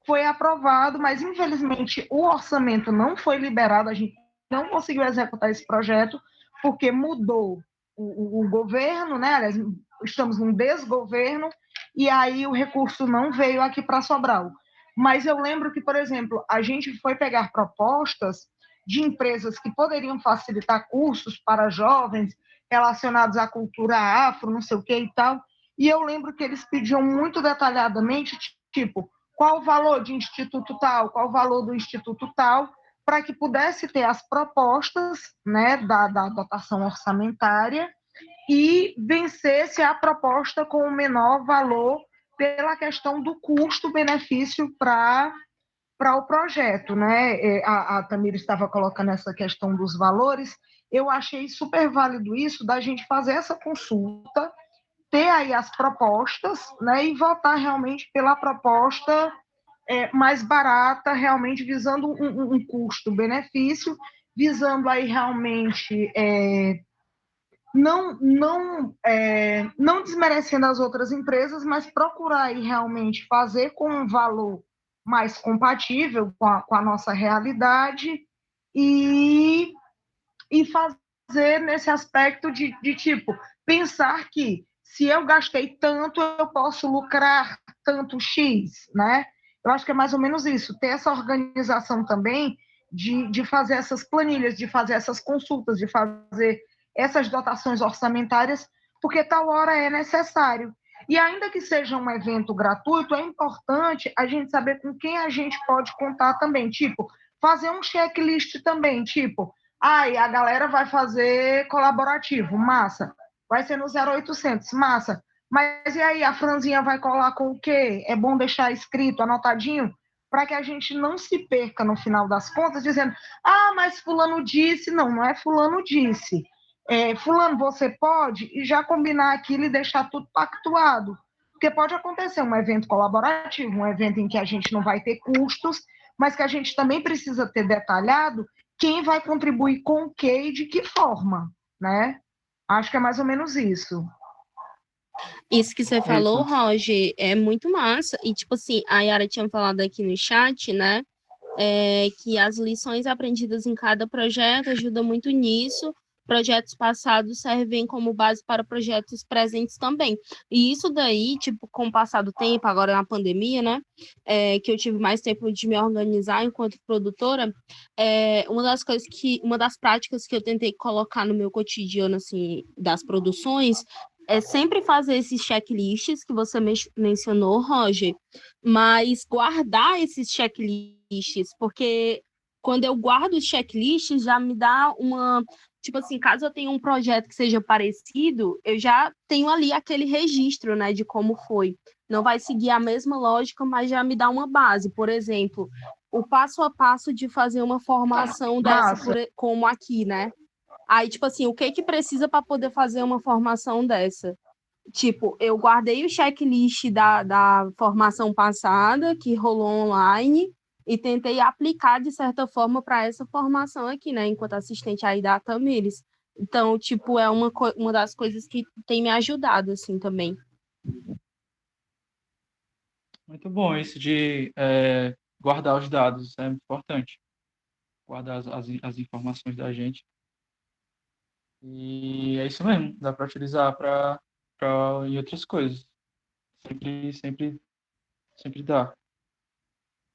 Foi aprovado, mas infelizmente o orçamento não foi liberado, a gente não conseguiu executar esse projeto, porque mudou o governo, né? Aliás, estamos num desgoverno, e aí o recurso não veio aqui para Sobral. Mas eu lembro que, por exemplo, a gente foi pegar propostas de empresas que poderiam facilitar cursos para jovens relacionados à cultura afro, não sei o que e tal, e eu lembro que eles pediam muito detalhadamente, tipo, qual o valor de instituto tal, qual o valor do instituto tal, para que pudesse ter as propostas, né, da dotação orçamentária e vencesse a proposta com o menor valor pela questão do custo-benefício para o projeto, né? A Tamira estava colocando essa questão dos valores. Eu achei super válido isso da gente fazer essa consulta, ter aí as propostas, né? E votar realmente pela proposta mais barata, realmente visando um custo-benefício, visando aí realmente não desmerecendo as outras empresas, mas procurar aí realmente fazer com um valor mais compatível com a nossa realidade e, e fazer nesse aspecto de tipo, pensar que se eu gastei tanto, eu posso lucrar tanto X, né? Eu acho que é mais ou menos isso, ter essa organização também de fazer essas planilhas, de fazer essas consultas, de fazer essas dotações orçamentárias, porque tal hora é necessário. E ainda que seja um evento gratuito, é importante a gente saber com quem a gente pode contar também. Tipo, fazer um checklist também, tipo, a galera vai fazer colaborativo, massa. Vai ser no 0800, massa. Mas e aí, a franzinha vai colar com o quê? É bom deixar escrito, anotadinho, para que a gente não se perca no final das contas, dizendo, mas fulano disse. Não, não é fulano disse. Fulano, você pode? E já combinar aquilo e deixar tudo pactuado. Porque pode acontecer um evento colaborativo, um evento em que a gente não vai ter custos, mas que a gente também precisa ter detalhado quem vai contribuir com o quê e de que forma, né? Acho que é mais ou menos isso. Isso que você falou, Eita. Roger, é muito massa. E, tipo assim, a Yara tinha falado aqui no chat, né? Que as lições aprendidas em cada projeto ajudam muito nisso. Projetos passados servem como base para projetos presentes também. E isso daí, tipo, com o passar do tempo, agora na pandemia, né? Que eu tive mais tempo de me organizar enquanto produtora, uma das práticas que eu tentei colocar no meu cotidiano, assim, das produções, é sempre fazer esses checklists que você mencionou, Roger, mas guardar esses checklists, porque quando eu guardo os checklists, já me dá uma. Tipo assim, caso eu tenha um projeto que seja parecido, eu já tenho ali aquele registro, né, de como foi. Não vai seguir a mesma lógica, mas já me dá uma base. Por exemplo, o passo a passo de fazer uma formação dessa, Massa. como aqui, né? Aí, tipo assim, o que que precisa para poder fazer uma formação dessa? Tipo, eu guardei o checklist da formação passada, que rolou online, e tentei aplicar, de certa forma, para essa formação aqui, né, enquanto assistente aí da Tamires. Então, tipo, é uma das coisas que tem me ajudado, assim, também. Muito bom isso de guardar os dados, é muito importante. Guardar as informações da gente. E é isso mesmo, dá para utilizar para em outras coisas. Sempre, sempre, sempre dá.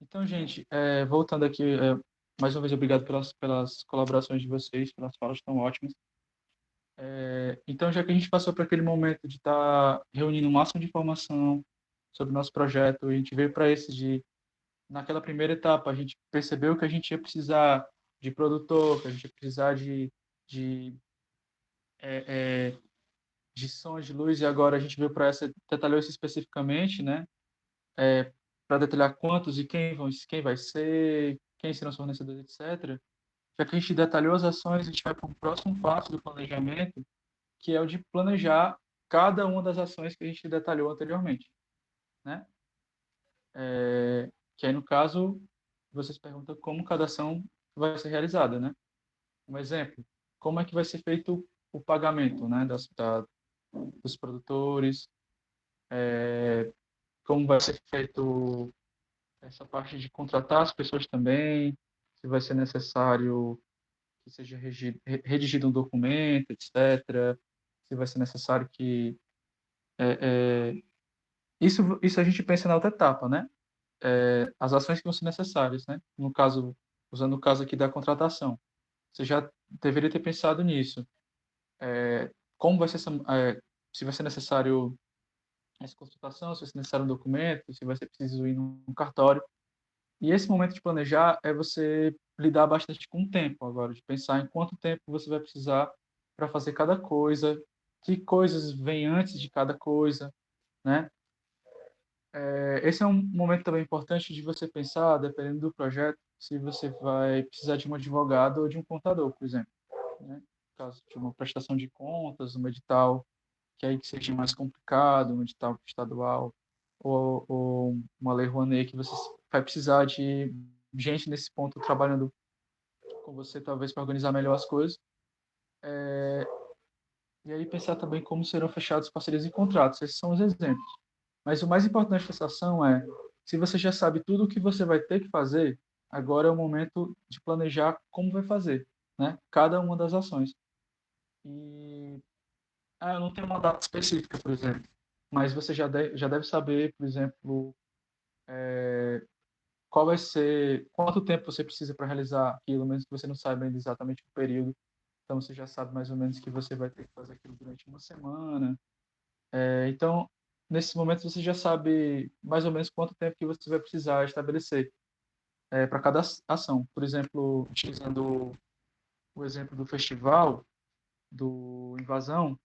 Então, gente, voltando aqui, mais uma vez, obrigado pelas colaborações de vocês, pelas falas tão ótimas. Então, já que a gente passou por aquele momento de estar reunindo o máximo de informação sobre o nosso projeto, a gente veio para naquela primeira etapa, a gente percebeu que a gente ia precisar de produtor, que a gente ia precisar de, é, é, de som, de luz, e agora a gente veio para detalhou isso especificamente, né? Para detalhar quantos e quem vai ser, quem serão os fornecedores, etc. Já que a gente detalhou as ações, a gente vai para o próximo passo do planejamento, que é o de planejar cada uma das ações que a gente detalhou anteriormente, né? Que aí, no caso, vocês perguntam como cada ação vai ser realizada, né? Um exemplo, como é que vai ser feito o pagamento, né, dos produtores, como vai ser feito essa parte de contratar as pessoas também, se vai ser necessário que seja redigido um documento, etc., se vai ser necessário que... isso a gente pensa na outra etapa, né? As ações que vão ser necessárias, né? No caso, usando o caso aqui da contratação. Você já deveria ter pensado nisso. Como vai ser se vai ser necessário essa consultação, se vai ser necessário um documento, se vai ser preciso ir num cartório. E esse momento de planejar é você lidar bastante com o tempo agora, de pensar em quanto tempo você vai precisar para fazer cada coisa, que coisas vêm antes de cada coisa, né? Esse é um momento também importante de você pensar, dependendo do projeto, se você vai precisar de um advogado ou de um contador, por exemplo, né? No caso de uma prestação de contas, um edital que aí que seja mais complicado, um edital estadual ou uma lei Rouanet que você vai precisar de gente nesse ponto trabalhando com você, talvez, para organizar melhor as coisas. E aí pensar também como serão fechados parcerias e contratos. Esses são os exemplos. Mas o mais importante dessa ação é, se você já sabe tudo o que você vai ter que fazer, agora é o momento de planejar como vai fazer, né? Cada uma das ações. E eu não tenho uma data específica, por exemplo, mas você já deve saber, por exemplo, qual vai ser, quanto tempo você precisa para realizar aquilo, mesmo que você não saiba ainda exatamente o período. Então você já sabe mais ou menos que você vai ter que fazer aquilo durante uma semana. Então, nesse momento você já sabe mais ou menos quanto tempo que você vai precisar estabelecer para cada ação. Por exemplo, utilizando o exemplo do festival, do Invasão,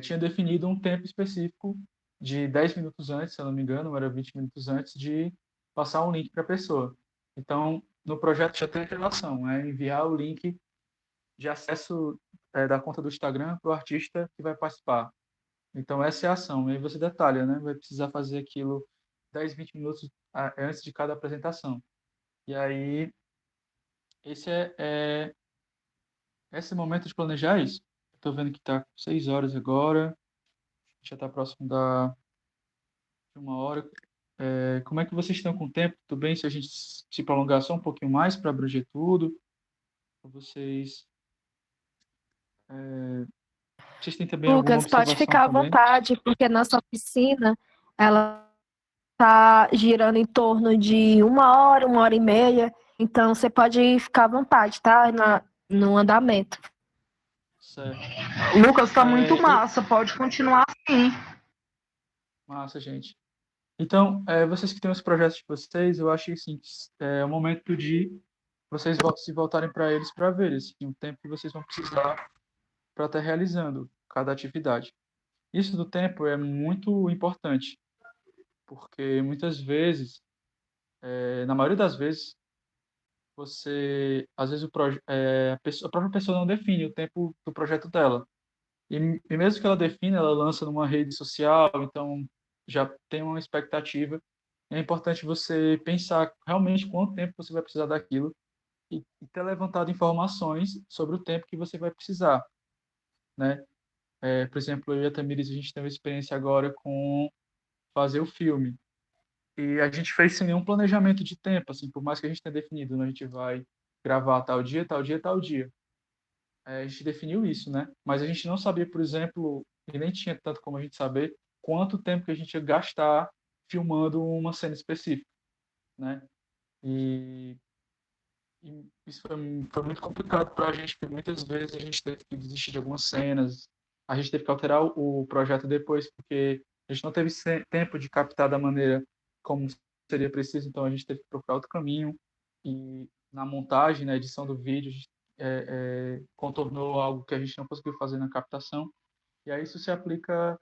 tinha definido um tempo específico de 10 minutos antes, se eu não me engano, era 20 minutos antes de passar um link para a pessoa. Então, no projeto já tem relação, é enviar o link de acesso da conta do Instagram para o artista que vai participar. Então, essa é a ação. E aí você detalha, né? Vai precisar fazer aquilo 10, 20 minutos antes de cada apresentação. E aí, esse esse momento de planejar isso. Estou vendo que está 6 horas agora, já está próximo de 1 hora. Como é que vocês estão com o tempo? Tudo bem se a gente se prolongar só um pouquinho mais para abranger tudo? Vocês, vocês têm também alguma Lucas, pode observação ficar à também? vontade, porque nossa oficina, ela está girando em torno de 1 hora, 1 hora e meia. Então, você pode ficar à vontade, tá? No andamento. Certo. Lucas, tá muito massa, pode continuar assim. Massa, gente. Então, vocês que têm os projetos de vocês, eu acho que assim, é o momento de vocês se voltarem para eles para ver assim, o tempo que vocês vão precisar para estar realizando cada atividade. Isso do tempo é muito importante, porque muitas vezes, na maioria das vezes, às vezes a própria pessoa não define o tempo do projeto dela. E mesmo que ela defina, ela lança numa rede social, então já tem uma expectativa. É importante você pensar realmente quanto tempo você vai precisar daquilo e ter levantado informações sobre o tempo que você vai precisar, né? Por exemplo, eu e a Tamires, a gente teve experiência agora com fazer o filme. E a gente fez sem nenhum planejamento de tempo, assim, por mais que a gente tenha definido, né? A gente vai gravar tal dia, tal dia, tal dia. A gente definiu isso, né? Mas a gente não sabia, por exemplo, e nem tinha tanto como a gente saber, quanto tempo que a gente ia gastar filmando uma cena específica, né? E, e isso foi muito complicado para a gente, porque muitas vezes a gente teve que desistir de algumas cenas, a gente teve que alterar o projeto depois, porque a gente não teve tempo de captar da maneira como seria preciso, então a gente teve que procurar outro caminho. E na montagem, na edição do vídeo, a gente contornou algo que a gente não conseguiu fazer na captação. E aí isso se aplica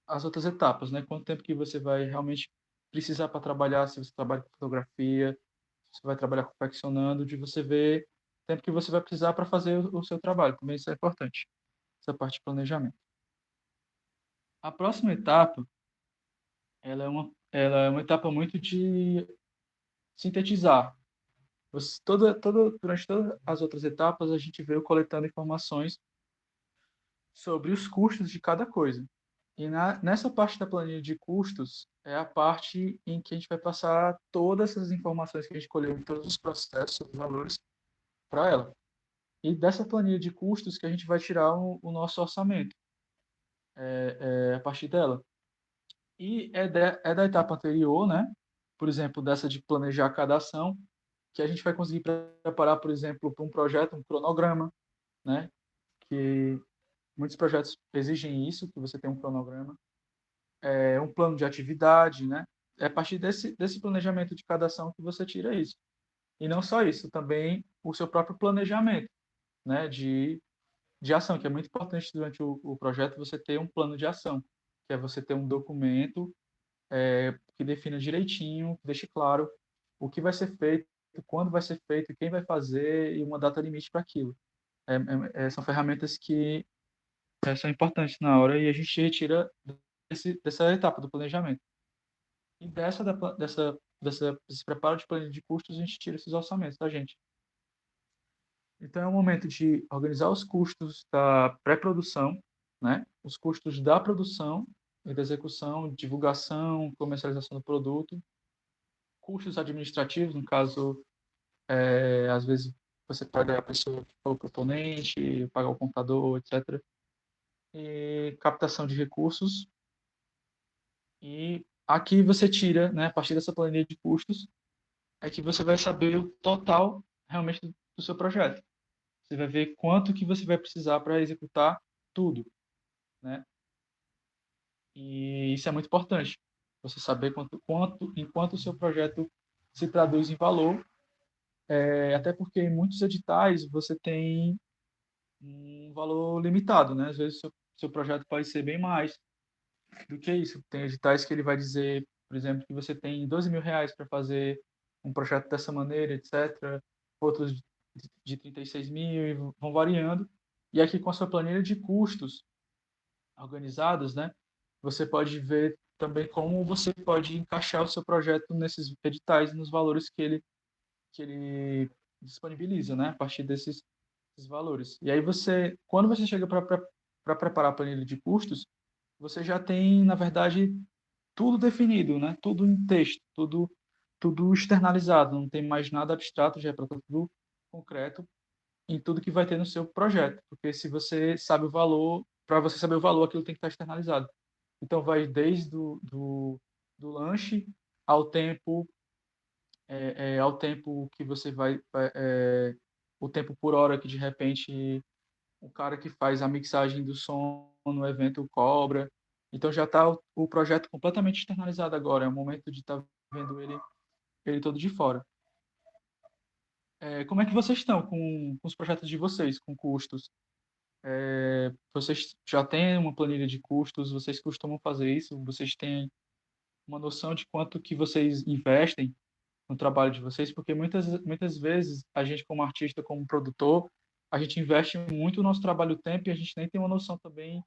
às outras etapas, né? Quanto tempo que você vai realmente precisar para trabalhar, se você trabalha com fotografia, se você vai trabalhar confeccionando, de você ver o tempo que você vai precisar para fazer o seu trabalho. Também isso é importante. essa parte de planejamento. A próxima etapa, ela é uma etapa muito de sintetizar. Durante todas as outras etapas, a gente veio coletando informações sobre os custos de cada coisa. E nessa parte da planilha de custos é a parte em que a gente vai passar todas essas informações que a gente colheu em todos os processos, os valores, para ela. E dessa planilha de custos que a gente vai tirar o nosso orçamento, a partir dela. E é da etapa anterior, né? Por exemplo, dessa de planejar cada ação, que a gente vai conseguir preparar, por exemplo, para um projeto, um cronograma, né? Que muitos projetos exigem isso, que você tenha um cronograma, um plano de atividade, né? É a partir desse planejamento de cada ação que você tira isso. E não só isso, também o seu próprio planejamento, né? De ação, que é muito importante durante o projeto você ter um plano de ação, que é você ter um documento que defina direitinho, que deixe claro o que vai ser feito, quando vai ser feito, quem vai fazer e uma data limite para aquilo. São ferramentas que são importantes na hora e a gente retira dessa etapa do planejamento. E desse preparo de planilha de custos, a gente tira esses orçamentos da gente. Então, é o momento de organizar os custos da pré-produção, né? Os custos da produção e da execução, divulgação, comercialização do produto, custos administrativos, no caso, às vezes você paga a pessoa que for o proponente, paga o contador, etc. E captação de recursos. E aqui você tira, né, a partir dessa planilha de custos, é que você vai saber o total realmente do seu projeto. Você vai ver quanto que você vai precisar para executar tudo, né? E isso é muito importante. Você saber enquanto o seu projeto se traduz em valor, até porque em muitos editais você tem um valor limitado, né? Às vezes seu projeto pode ser bem mais do que isso. Tem editais que ele vai dizer, por exemplo, que você tem R$ 12.000 para fazer um projeto dessa maneira, etc. Outros de 36 mil e vão variando. E aqui com a sua planilha de custos organizados, né? Você pode ver também como você pode encaixar o seu projeto nesses editais, nos valores que ele disponibiliza, né? A partir desses valores. E aí quando você chega para preparar a planilha de custos, você já tem, na verdade, tudo definido, né? Tudo em texto, tudo externalizado, não tem mais nada abstrato, já é para tudo concreto em tudo que vai ter no seu projeto, porque se você sabe o valor, para você saber o valor, aquilo tem que estar externalizado. Então vai desde do lanche ao tempo ao tempo que você o tempo por hora que de repente o cara que faz a mixagem do som no evento cobra. Então já está o projeto completamente externalizado agora. É o momento de estar vendo ele todo de fora. Como é que vocês estão com os projetos de vocês, com custos? Vocês já têm uma planilha de custos? Vocês costumam fazer isso? Vocês têm uma noção de quanto que vocês investem no trabalho de vocês? Porque muitas vezes a gente, como artista, como produtor, a gente investe muito no nosso trabalho tempo e a gente nem tem uma noção também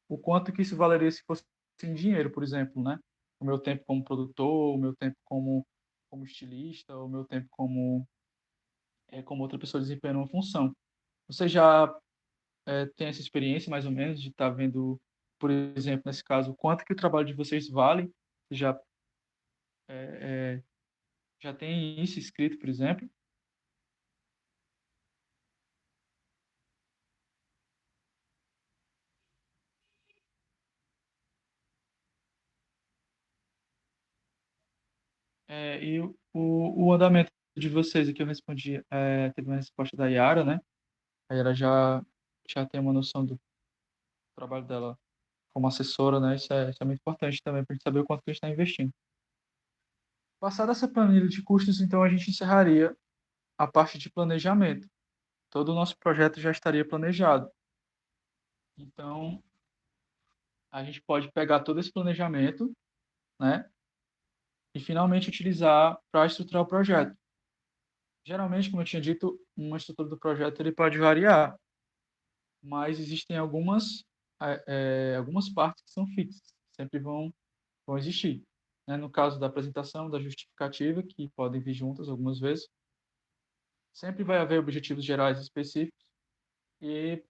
o quanto que isso valeria se fosse em dinheiro, por exemplo, né? O meu tempo como produtor, o meu tempo como estilista, o meu tempo como outra pessoa desempenhando uma função. Você já tem essa experiência, mais ou menos, de estar vendo, por exemplo, nesse caso, quanto que o trabalho de vocês vale? Já, já tem isso escrito, por exemplo? E o andamento de vocês, aqui eu respondi, teve uma resposta da Yara, né? A Yara já tem uma noção do trabalho dela como assessora, né? Isso é muito importante também para a gente saber o quanto que a gente está investindo. Passada essa planilha de custos, então a gente encerraria a parte de planejamento. Todo o nosso projeto já estaria planejado. Então, a gente pode pegar todo esse planejamento, né? E finalmente utilizar para estruturar o projeto. Geralmente, como eu tinha dito, uma estrutura do projeto ele pode variar. mas existem algumas partes que são fixas, sempre vão existir. Né? No caso da apresentação, da justificativa, que podem vir juntas algumas vezes, sempre vai haver objetivos gerais específicos e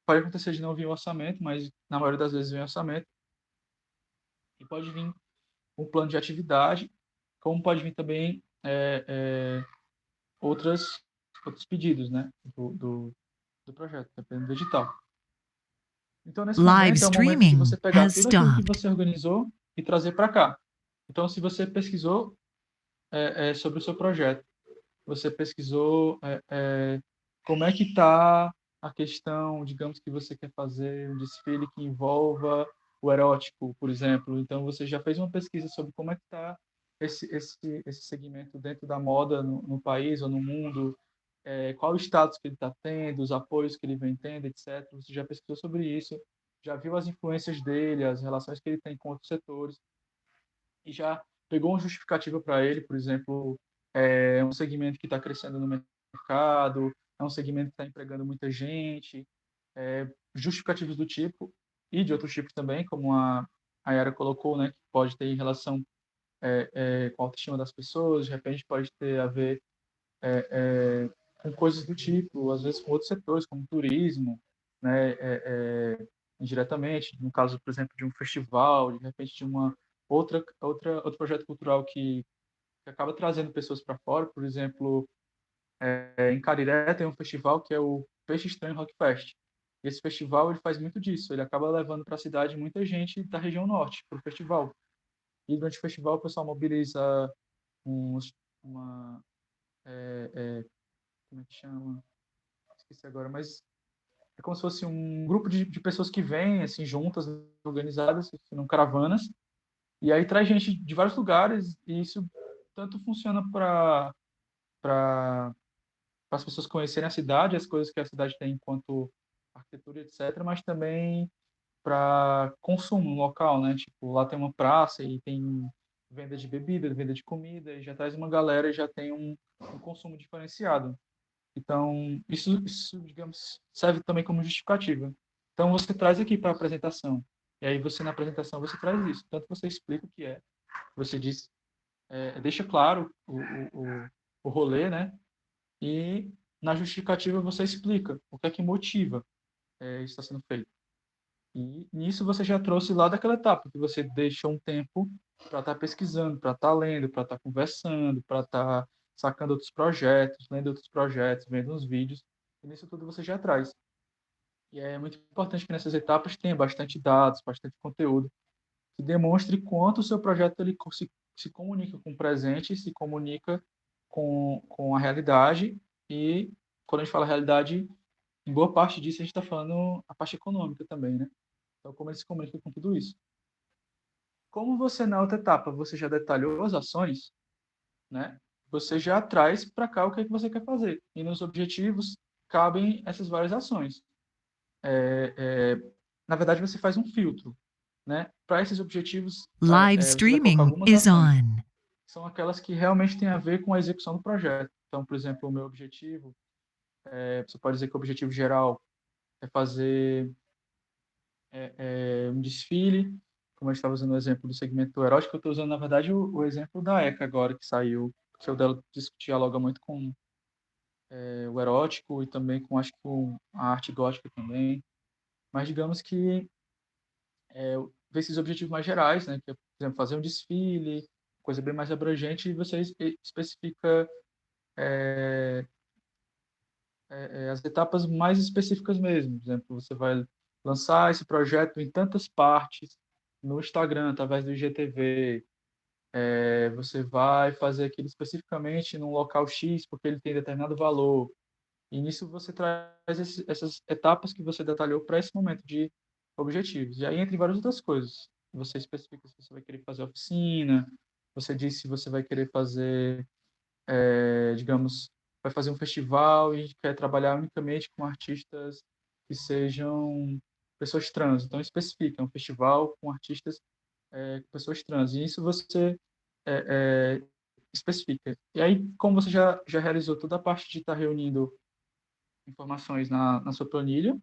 pode acontecer de não vir o orçamento, mas na maioria das vezes vem o orçamento e pode vir um plano de atividade, como pode vir também outros pedidos, né, do projeto, dependendo do edital. Então, nesse Live momento, é o momento de você streaming pegar has tudo aquilo que stopped. você organizou e trazer para cá. Então, se você pesquisou sobre o seu projeto, você pesquisou como é que está a questão, digamos que você quer fazer um desfile que envolva o erótico, por exemplo. Então, você já fez uma pesquisa sobre como é que está esse segmento dentro da moda no país ou no mundo, qual o status que ele está tendo, os apoios que ele vem tendo, etc. Você já pesquisou sobre isso, já viu as influências dele, as relações que ele tem com outros setores, e já pegou uma justificativa para ele, por exemplo, é um segmento que está crescendo no mercado, é um segmento que está empregando muita gente, justificativos do tipo e de outros tipos também, como a Yara colocou, né, que pode ter relação com a autoestima das pessoas, de repente pode ter a ver com coisas do tipo, às vezes com outros setores, como turismo, né, indiretamente, no caso, por exemplo, de um festival, de repente de uma outro projeto cultural que acaba trazendo pessoas para fora, por exemplo, em Cariré tem um festival que é o Peixe Estranho Rock Fest. E esse festival ele faz muito disso, ele acaba levando para a cidade muita gente da região norte para o festival. E durante o festival o pessoal mobiliza uns, uma, como é que chama? Esqueci agora, mas é como se fosse um grupo de pessoas que vêm assim juntas, organizadas, em caravanas, e aí traz gente de vários lugares, e isso tanto funciona para as pessoas conhecerem a cidade, as coisas que a cidade tem enquanto arquitetura, etc., mas também para consumo local, né? Tipo, lá tem uma praça e tem venda de bebida, venda de comida, e já traz uma galera e já tem um consumo diferenciado. Então, isso, digamos, serve também como justificativa. Então, você traz aqui para a apresentação. E aí, você, na apresentação, você traz isso. Tanto você explica o que é, você diz, deixa claro o rolê, né? E na justificativa você explica o que é que motiva isso está sendo feito. E nisso você já trouxe lá daquela etapa, que você deixou um tempo para estar pesquisando, para estar lendo, para estar conversando, para estar sacando outros projetos, lendo outros projetos, vendo uns vídeos, e nisso tudo você já traz. E é muito importante que nessas etapas tenha bastante dados, bastante conteúdo, que demonstre quanto o seu projeto ele se comunica com o presente, se comunica com a realidade, e quando a gente fala realidade, em boa parte disso a gente está falando a parte econômica também, né? Então, como ele se comunica com tudo isso. Como você, na outra etapa, você já detalhou as ações, né? Você já traz para cá o que é que você quer fazer. E nos objetivos cabem essas várias ações. Na verdade, você faz um filtro, né? Para esses objetivos, Live você vai colocar streaming algumas is ações. on. São aquelas que realmente têm a ver com a execução do projeto. Então, por exemplo, o meu objetivo, você pode dizer que o objetivo geral é fazer um desfile, como eu estava usando o exemplo do segmento erótico, eu estou usando, na verdade, o exemplo da ECA agora, que saiu, que o dela dialoga muito com o erótico e também com, acho que, com a arte gótica também. Mas digamos que ver esses objetivos mais gerais, né, que é, por exemplo, fazer um desfile, coisa bem mais abrangente, e você especifica as etapas mais específicas mesmo. Por exemplo, você vai lançar esse projeto em tantas partes no Instagram, através do IGTV. Você vai fazer aquilo especificamente num local X, porque ele tem determinado valor. E nisso você traz essas etapas que você detalhou para esse momento de objetivos. E aí, entre várias outras coisas, você especifica se você vai querer fazer oficina, você diz se você vai querer fazer digamos, vai fazer um festival e quer trabalhar unicamente com artistas que sejam pessoas trans. Então, especifica, é um festival com artistas com pessoas trans. E isso você é, especifica. E aí, como você já realizou toda a parte de estar reunindo informações na sua planilha,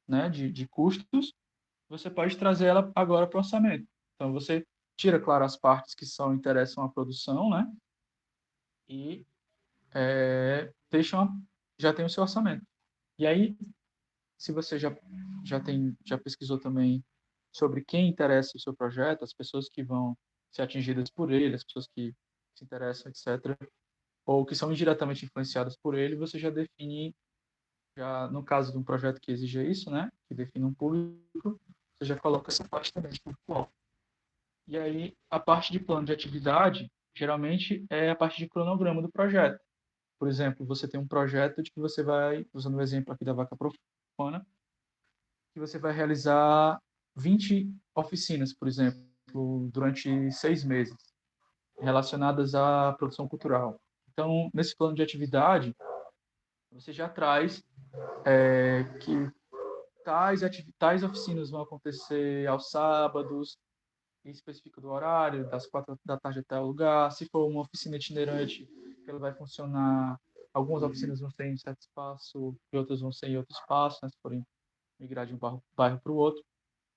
né, de custos, você pode trazer ela agora para o orçamento. Então, você tira, claro, as partes que interessam à produção, né, e já tem o seu orçamento. E aí, se você já pesquisou também sobre quem interessa o seu projeto, as pessoas que vão ser atingidas por ele, as pessoas que se interessam, etc., ou que são indiretamente influenciadas por ele, você já define, já no caso de um projeto que exija isso, né, que define um público, você já coloca essa parte também de público-alvo. E aí, a parte de plano de atividade, geralmente, é a parte de cronograma do projeto. Por exemplo, você tem um projeto de que você vai, usando o exemplo aqui da Vaca Profana, que você vai realizar 20 oficinas, por exemplo, durante 6 meses, relacionadas à produção cultural. Então, nesse plano de atividade, você já traz que tais oficinas vão acontecer aos sábados, e especifica do horário, das 4 da tarde até o lugar. Se for uma oficina itinerante, ela vai funcionar. Algumas oficinas vão ser em certo espaço e outras vão ser em outro espaço, né, se forem migrar de um bairro para o outro.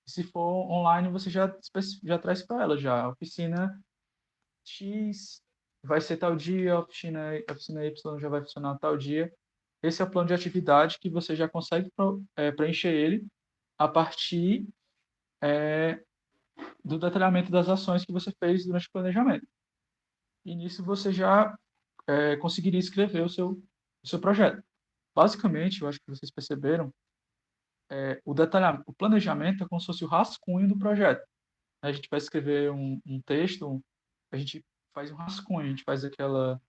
Se for online, você já traz para ela já. A oficina X vai ser tal dia, a oficina Y já vai funcionar tal dia. Esse é o plano de atividade que você já consegue preencher ele a partir do detalhamento das ações que você fez durante o planejamento. E nisso você já conseguiria escrever o seu projeto. Basicamente, eu acho que vocês perceberam, o planejamento é como se fosse o rascunho do projeto. A gente vai escrever um texto, a gente faz um rascunho, a gente faz aquela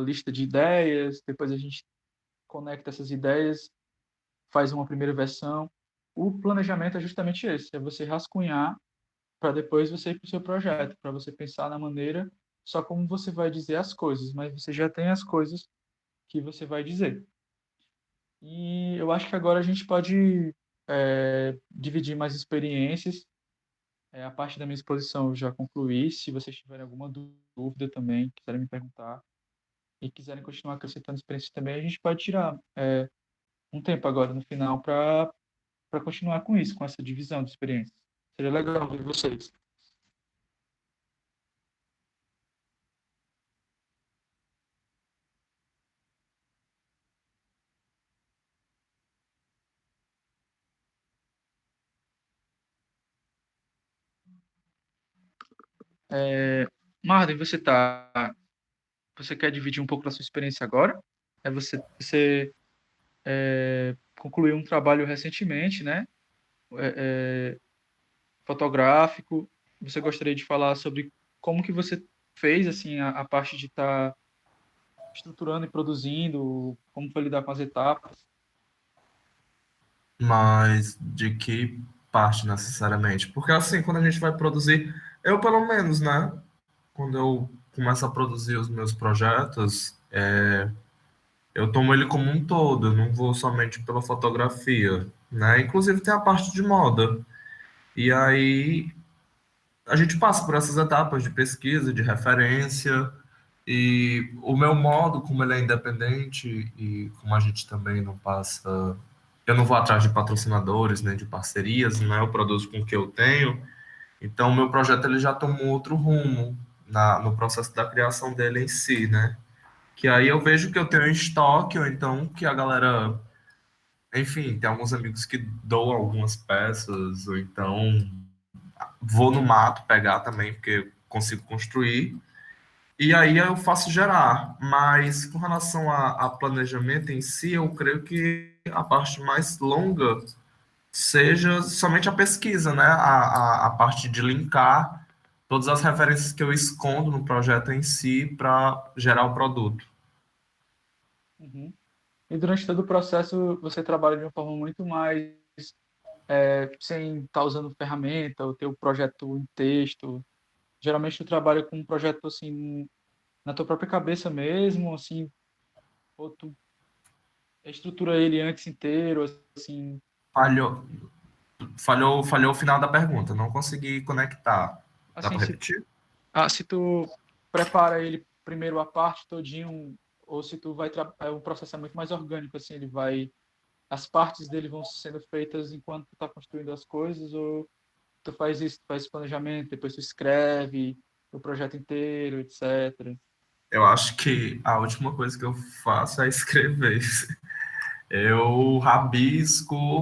lista de ideias, depois a gente conecta essas ideias, faz uma primeira versão. O planejamento é justamente esse, é você rascunhar para depois você ir para o seu projeto, para você pensar na maneira só como você vai dizer as coisas, mas você já tem as coisas que você vai dizer. E eu acho que agora a gente pode dividir mais experiências. A parte da minha exposição eu já concluí. Se vocês tiverem alguma dúvida também, quiserem me perguntar e quiserem continuar acrescentando experiências também, a gente pode tirar um tempo agora no final para continuar com isso, com essa divisão de experiências. Seria legal ver vocês. Marden, você quer dividir um pouco da sua experiência agora? Você concluiu um trabalho recentemente, né? Fotográfico. Você gostaria de falar sobre como que você fez assim a parte de estar estruturando e produzindo, como foi lidar com as etapas? Mas de que parte necessariamente? Porque assim, quando a gente vai produzir, eu pelo menos, né? Quando eu começo a produzir os meus projetos, eu tomo ele como um todo, eu não vou somente pela fotografia, né? Inclusive tem a parte de moda. E aí a gente passa por essas etapas de pesquisa, de referência, e o meu modo, como ele é independente e como a gente também não passa, eu não vou atrás de patrocinadores, nem de parcerias, né? Eu produzo com o que eu tenho. Então, o meu projeto ele já tomou outro rumo no processo da criação dele em si, né? Que aí eu vejo que eu tenho em estoque, ou então que a galera, enfim, tem alguns amigos que doam algumas peças, ou então vou no mato pegar também, porque consigo construir. E aí eu faço gerar. Mas com relação a planejamento em si, eu creio que a parte mais longa seja somente a pesquisa, né? A parte de linkar todas as referências que eu escondo no projeto em si para gerar o produto. Uhum. E durante todo o processo você trabalha de uma forma muito mais sem estar usando ferramenta, ou ter o projeto em texto. Geralmente tu trabalha com um projeto assim na tua própria cabeça mesmo, assim, ou tu estrutura ele antes inteiro, assim. Falhou, falhou o final da pergunta, não consegui conectar. Dá Assim, para repetir? se tu prepara ele primeiro a parte todinho, ou se tu o processo é muito mais orgânico, assim, ele vai as partes dele vão sendo feitas enquanto tu tá construindo as coisas, ou tu faz isso, tu faz esse planejamento, depois tu escreve o projeto inteiro, etc. Eu acho que a última coisa que eu faço é escrever. Eu rabisco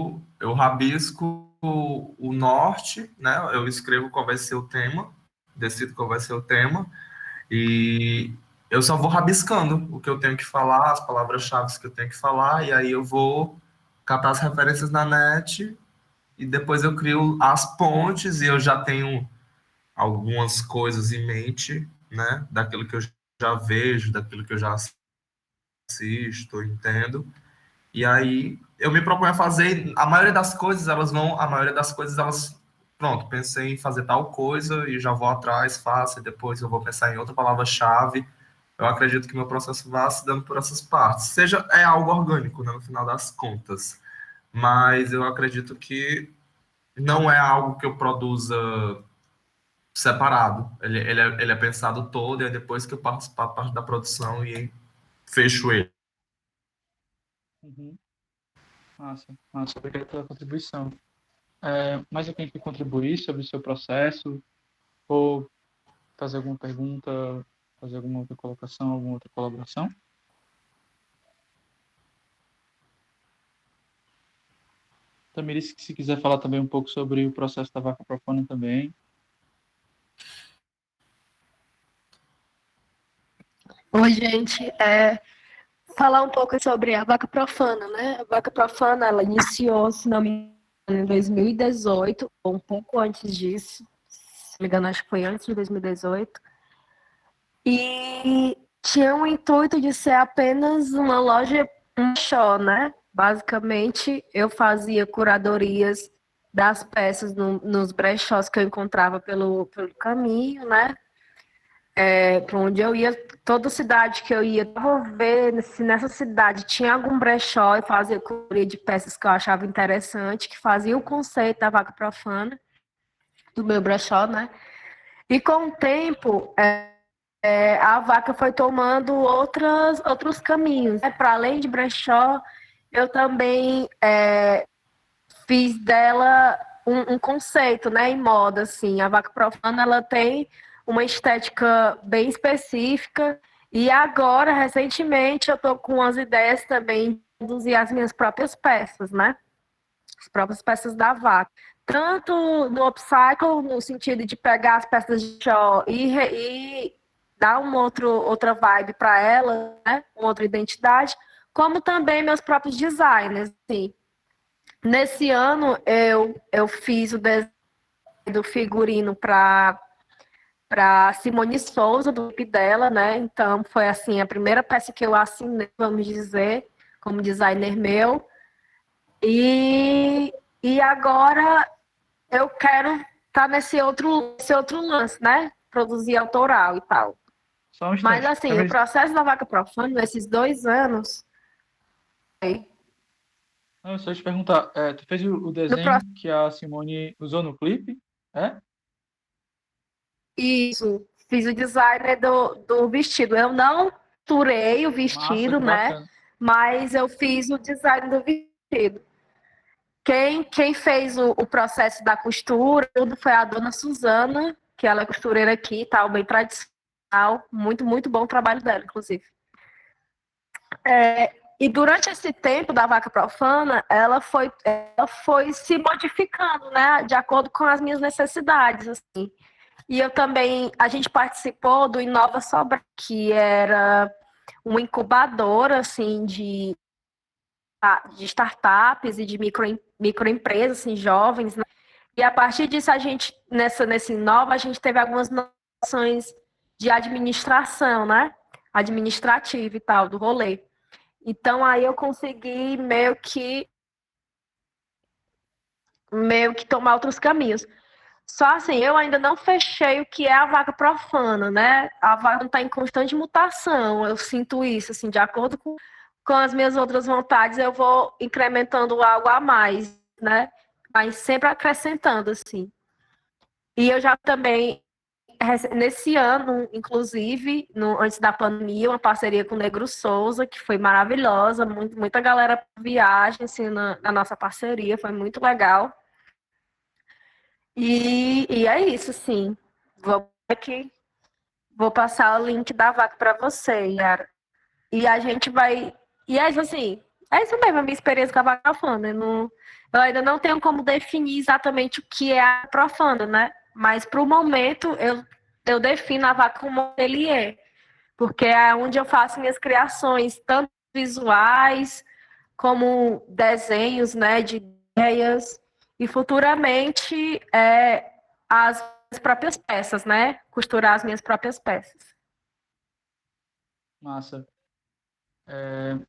o norte, né? Eu escrevo qual vai ser o tema, decido qual vai ser o tema, e eu só vou rabiscando o que eu tenho que falar, as palavras-chave que eu tenho que falar, e aí eu vou catar as referências na net, e depois eu crio as pontes, e eu já tenho algumas coisas em mente, né? Daquilo que eu já vejo, daquilo que eu já assisto, entendo. E aí eu me proponho a fazer, a maioria das coisas elas, pronto, pensei em fazer tal coisa e já vou atrás, faço, e depois eu vou pensar em outra palavra-chave. Eu acredito que meu processo vá se dando por essas partes. Seja, é algo orgânico, né, no final das contas. Mas eu acredito que não é algo que eu produza separado. Ele é pensado todo e é depois que eu parto para a parte da produção e fecho ele. Uhum. Massa, massa, obrigado pela contribuição. Mais alguém que contribuir sobre o seu processo, ou fazer alguma pergunta, fazer alguma outra colocação, alguma outra colaboração? Tamiris, se quiser falar também um pouco sobre o processo da vaca profana também. Oi, gente. Falar um pouco sobre a vaca profana, né? A vaca profana, ela iniciou, se não me engano, em 2018, ou um pouco antes disso. Se não me engano, acho que foi antes de 2018. E tinha o intuito de ser apenas uma loja, um show, né? Basicamente, eu fazia curadorias das peças nos brechós que eu encontrava pelo caminho, né? Para onde eu ia, toda cidade que eu ia, eu vou ver se nessa cidade tinha algum brechó e fazia curadoria de peças que eu achava interessante, que fazia o conceito da vaca profana, do meu brechó, né? E com o tempo, a vaca foi tomando outros caminhos, né? Para além de brechó, eu também fiz dela um conceito, né, em moda, assim. A vaca profana, ela tem uma estética bem específica e agora, recentemente, eu tô com as ideias também de produzir as minhas próprias peças, né? As próprias peças da vaca. Tanto no upcycle, no sentido de pegar as peças de show e dar outra vibe para ela, né? Uma outra identidade, como também meus próprios designers, assim. Nesse ano, eu fiz o desenho do figurino para Simone Souza, do clipe dela, né? Então, foi assim, a primeira peça que eu assinei, vamos dizer, como designer meu. E agora eu quero estar nesse outro lance, né? Produzir autoral e tal. Só um Mas, instante. assim, o Tamiris, processo da Vaca Profana, nesses 2 anos, não, só te perguntar, tu fez o no desenho processo, que a Simone usou no clipe? É? isso, fiz o design do vestido. Eu não costurei o Massa, vestido, que né? bacana. Mas eu fiz o design do vestido. Quem fez o processo da costura tudo foi a dona Suzana, que ela é costureira aqui, tal, bem tradicional. Muito, muito bom o trabalho dela, inclusive. E durante esse tempo da vaca profana, ela foi se modificando, né, de acordo com as minhas necessidades, assim. E eu também, a gente participou do Inova Sobral, que era uma incubadora, assim, de startups e de microempresas, assim, jovens, né? E a partir disso, a gente, nesse Inova, a gente teve algumas noções de administração, né? Administrativa e tal, do rolê. Então, aí eu consegui meio que tomar outros caminhos. Só assim, eu ainda não fechei o que é a vaca profana, né? A vaca está em constante mutação, eu sinto isso, assim, de acordo com as minhas outras vontades, eu vou incrementando algo a mais, né? Mas sempre acrescentando, assim. E eu já também nesse ano, inclusive, antes da pandemia, uma parceria com o Negro Souza, que foi maravilhosa, muita galera viaja assim, na nossa parceria, foi muito legal. E é isso, sim. Vou passar o link da vaca para você, Yara. E a gente vai. E é isso assim, é isso mesmo, a minha experiência com a vaca profana. Eu ainda não tenho como definir exatamente o que é a profana, né? Mas para o momento eu defino a vaca como ele é. Porque é onde eu faço minhas criações, tanto visuais como desenhos, né, de ideias. E futuramente as minhas próprias peças, né? Costurar as minhas próprias peças. Massa.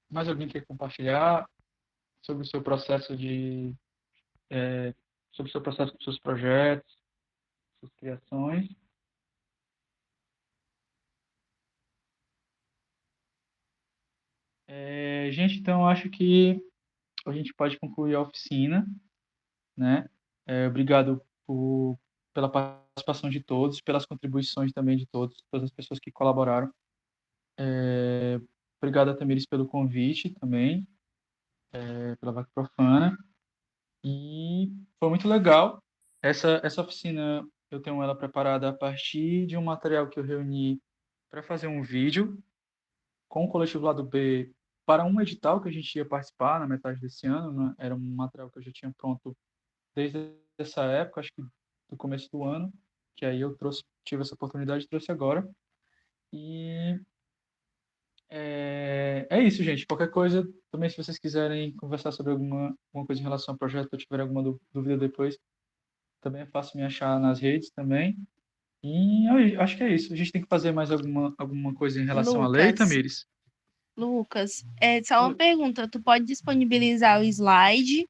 Mais alguém quer compartilhar sobre o seu processo sobre o seu processo com seus projetos, suas criações? Gente, então acho que a gente pode concluir a oficina, né? Obrigado pela participação de todos, pelas contribuições também de todas as pessoas que colaboraram. Obrigado a Tamires pelo convite também, pela Vaca Profana. E foi muito legal. Essa oficina eu tenho ela preparada a partir de um material que eu reuni para fazer um vídeo com o Coletivo Lado B para um edital que a gente ia participar na metade desse ano, né? Era um material que eu já tinha pronto desde essa época, acho que do começo do ano, que aí eu tive essa oportunidade e trouxe agora. E é isso, gente. Qualquer coisa, também se vocês quiserem conversar sobre alguma coisa em relação ao projeto, ou tiver alguma dúvida depois, também é fácil me achar nas redes também. E eu acho que é isso. A gente tem que fazer mais alguma coisa em relação à lei, Tamires? Lucas, só uma pergunta. Tu pode disponibilizar o slide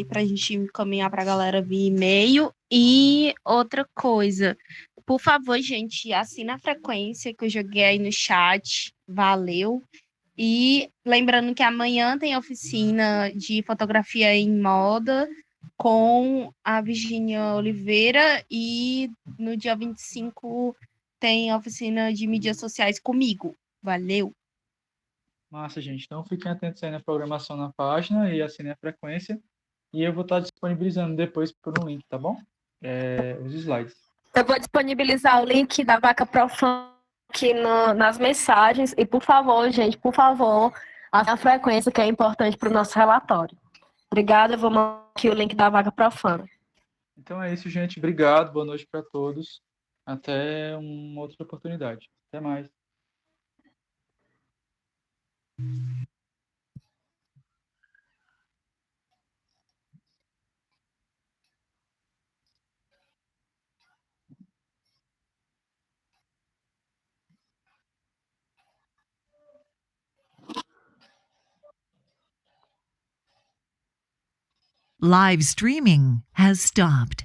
para a gente encaminhar para a galera via e-mail? E outra coisa, por favor, gente, assina a frequência que eu joguei aí no chat. Valeu. E lembrando que amanhã tem oficina de fotografia em moda com a Virgínia Oliveira e no dia 25 tem oficina de mídias sociais comigo. Valeu! Massa, gente. Então fiquem atentos aí na programação na página e assinem a frequência. E eu vou estar disponibilizando depois por um link, tá bom? Os slides. Eu vou disponibilizar o link da Vaca Profana aqui nas mensagens. E, por favor, gente, por favor, a frequência que é importante para o nosso relatório. Obrigada, eu vou mandar aqui o link da Vaca Profana. Então é isso, gente. Obrigado. Boa noite para todos. Até uma outra oportunidade. Até mais. Live streaming has stopped.